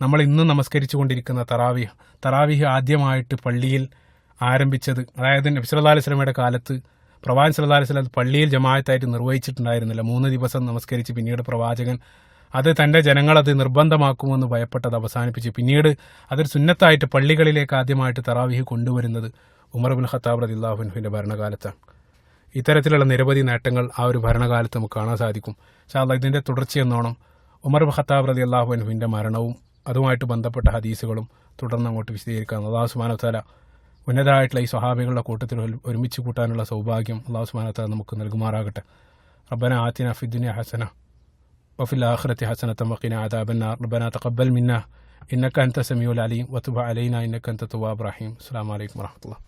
നമ്മൾ ഇന്നും നമസ്കരിച്ചു കൊണ്ടിരിക്കുന്ന തറാവീഹ് ആദ്യമായിട്ട് പള്ളിയിൽ ആരംഭിച്ചത്, അതായത് നബി സല്ലല്ലാഹു അലൈഹി വസല്ലമയുടെ കാലത്ത് പ്രവാചകൻ സല്ലല്ലാഹു അലൈഹി വസല്ലം പള്ളിയിൽ ജമാഅത്തായിട്ട് നിർവഹിച്ചിട്ടുണ്ടായിരുന്നില്ല. 3 ദിവസം നമസ്കരിച്ച് പിന്നീട് പ്രവാചകൻ അത് തൻ്റെ ജനങ്ങളത് നിർബന്ധമാക്കുമെന്ന് ഭയപ്പെട്ടത് അവസാനിപ്പിച്ച് പിന്നീട് അതൊരു സുന്നത്തായിട്ട് പള്ളികളിലേക്ക് ആദ്യമായിട്ട് തറാവീഹ് കൊണ്ടുവരുന്നത് ഉമർ ഇബ്നുൽ ഖത്താബ് റളിയല്ലാഹു അൻഹുവിൻ്റെ ഭരണകാലത്താണ്. ഇത്തരത്തിലുള്ള നിരവധി നേട്ടങ്ങൾ ആ ഒരു ഭരണകാലത്ത് നമുക്ക് കാണാൻ സാധിക്കും. ഇൻഷാ അല്ലാഹ് ഇതിൻ്റെ തുടർച്ചയെന്നോണം ഉമർ ഇബ്നുൽ ഖത്താബ് റളിയല്ലാഹു അൻഹുവിൻ്റെ മരണവും അതുമായിട്ട് ബന്ധപ്പെട്ട ഹദീസുകളും തുടർന്ന് അങ്ങോട്ട് വിശദീകരിക്കാം. അല്ലാഹു സുബ്ഹാനഹു വ തആല ഉന്നതരായിട്ടുള്ള ഈ സ്വഹാബികളുടെ കൂട്ടത്തിൽ ഒരുമിച്ച് കൂട്ടാനുള്ള സൗഭാഗ്യം അല്ലാഹു സുബ്ഹാനഹു വ തആല നമുക്ക് നൽകുമാറാകട്ടെ. റബ്ബനാ ആതിനാ ഫിദ്ദുനിയ ഹസന വഫിൽ ആഖിറതി ഹസനതൻ വഖിനാ അദാബന്നാർ. റബ്ബനാ തഖബ്ബൽ മിന്നാ ഇന്നക അൻത സമീഉൽ അലീം വതുബ് അലൈനാ ഇന്നക അൻത തവ്വാബുർ റഹീം. അസ്സലാമു അലൈക്കും വറഹ്മത്തുള്ളാഹി.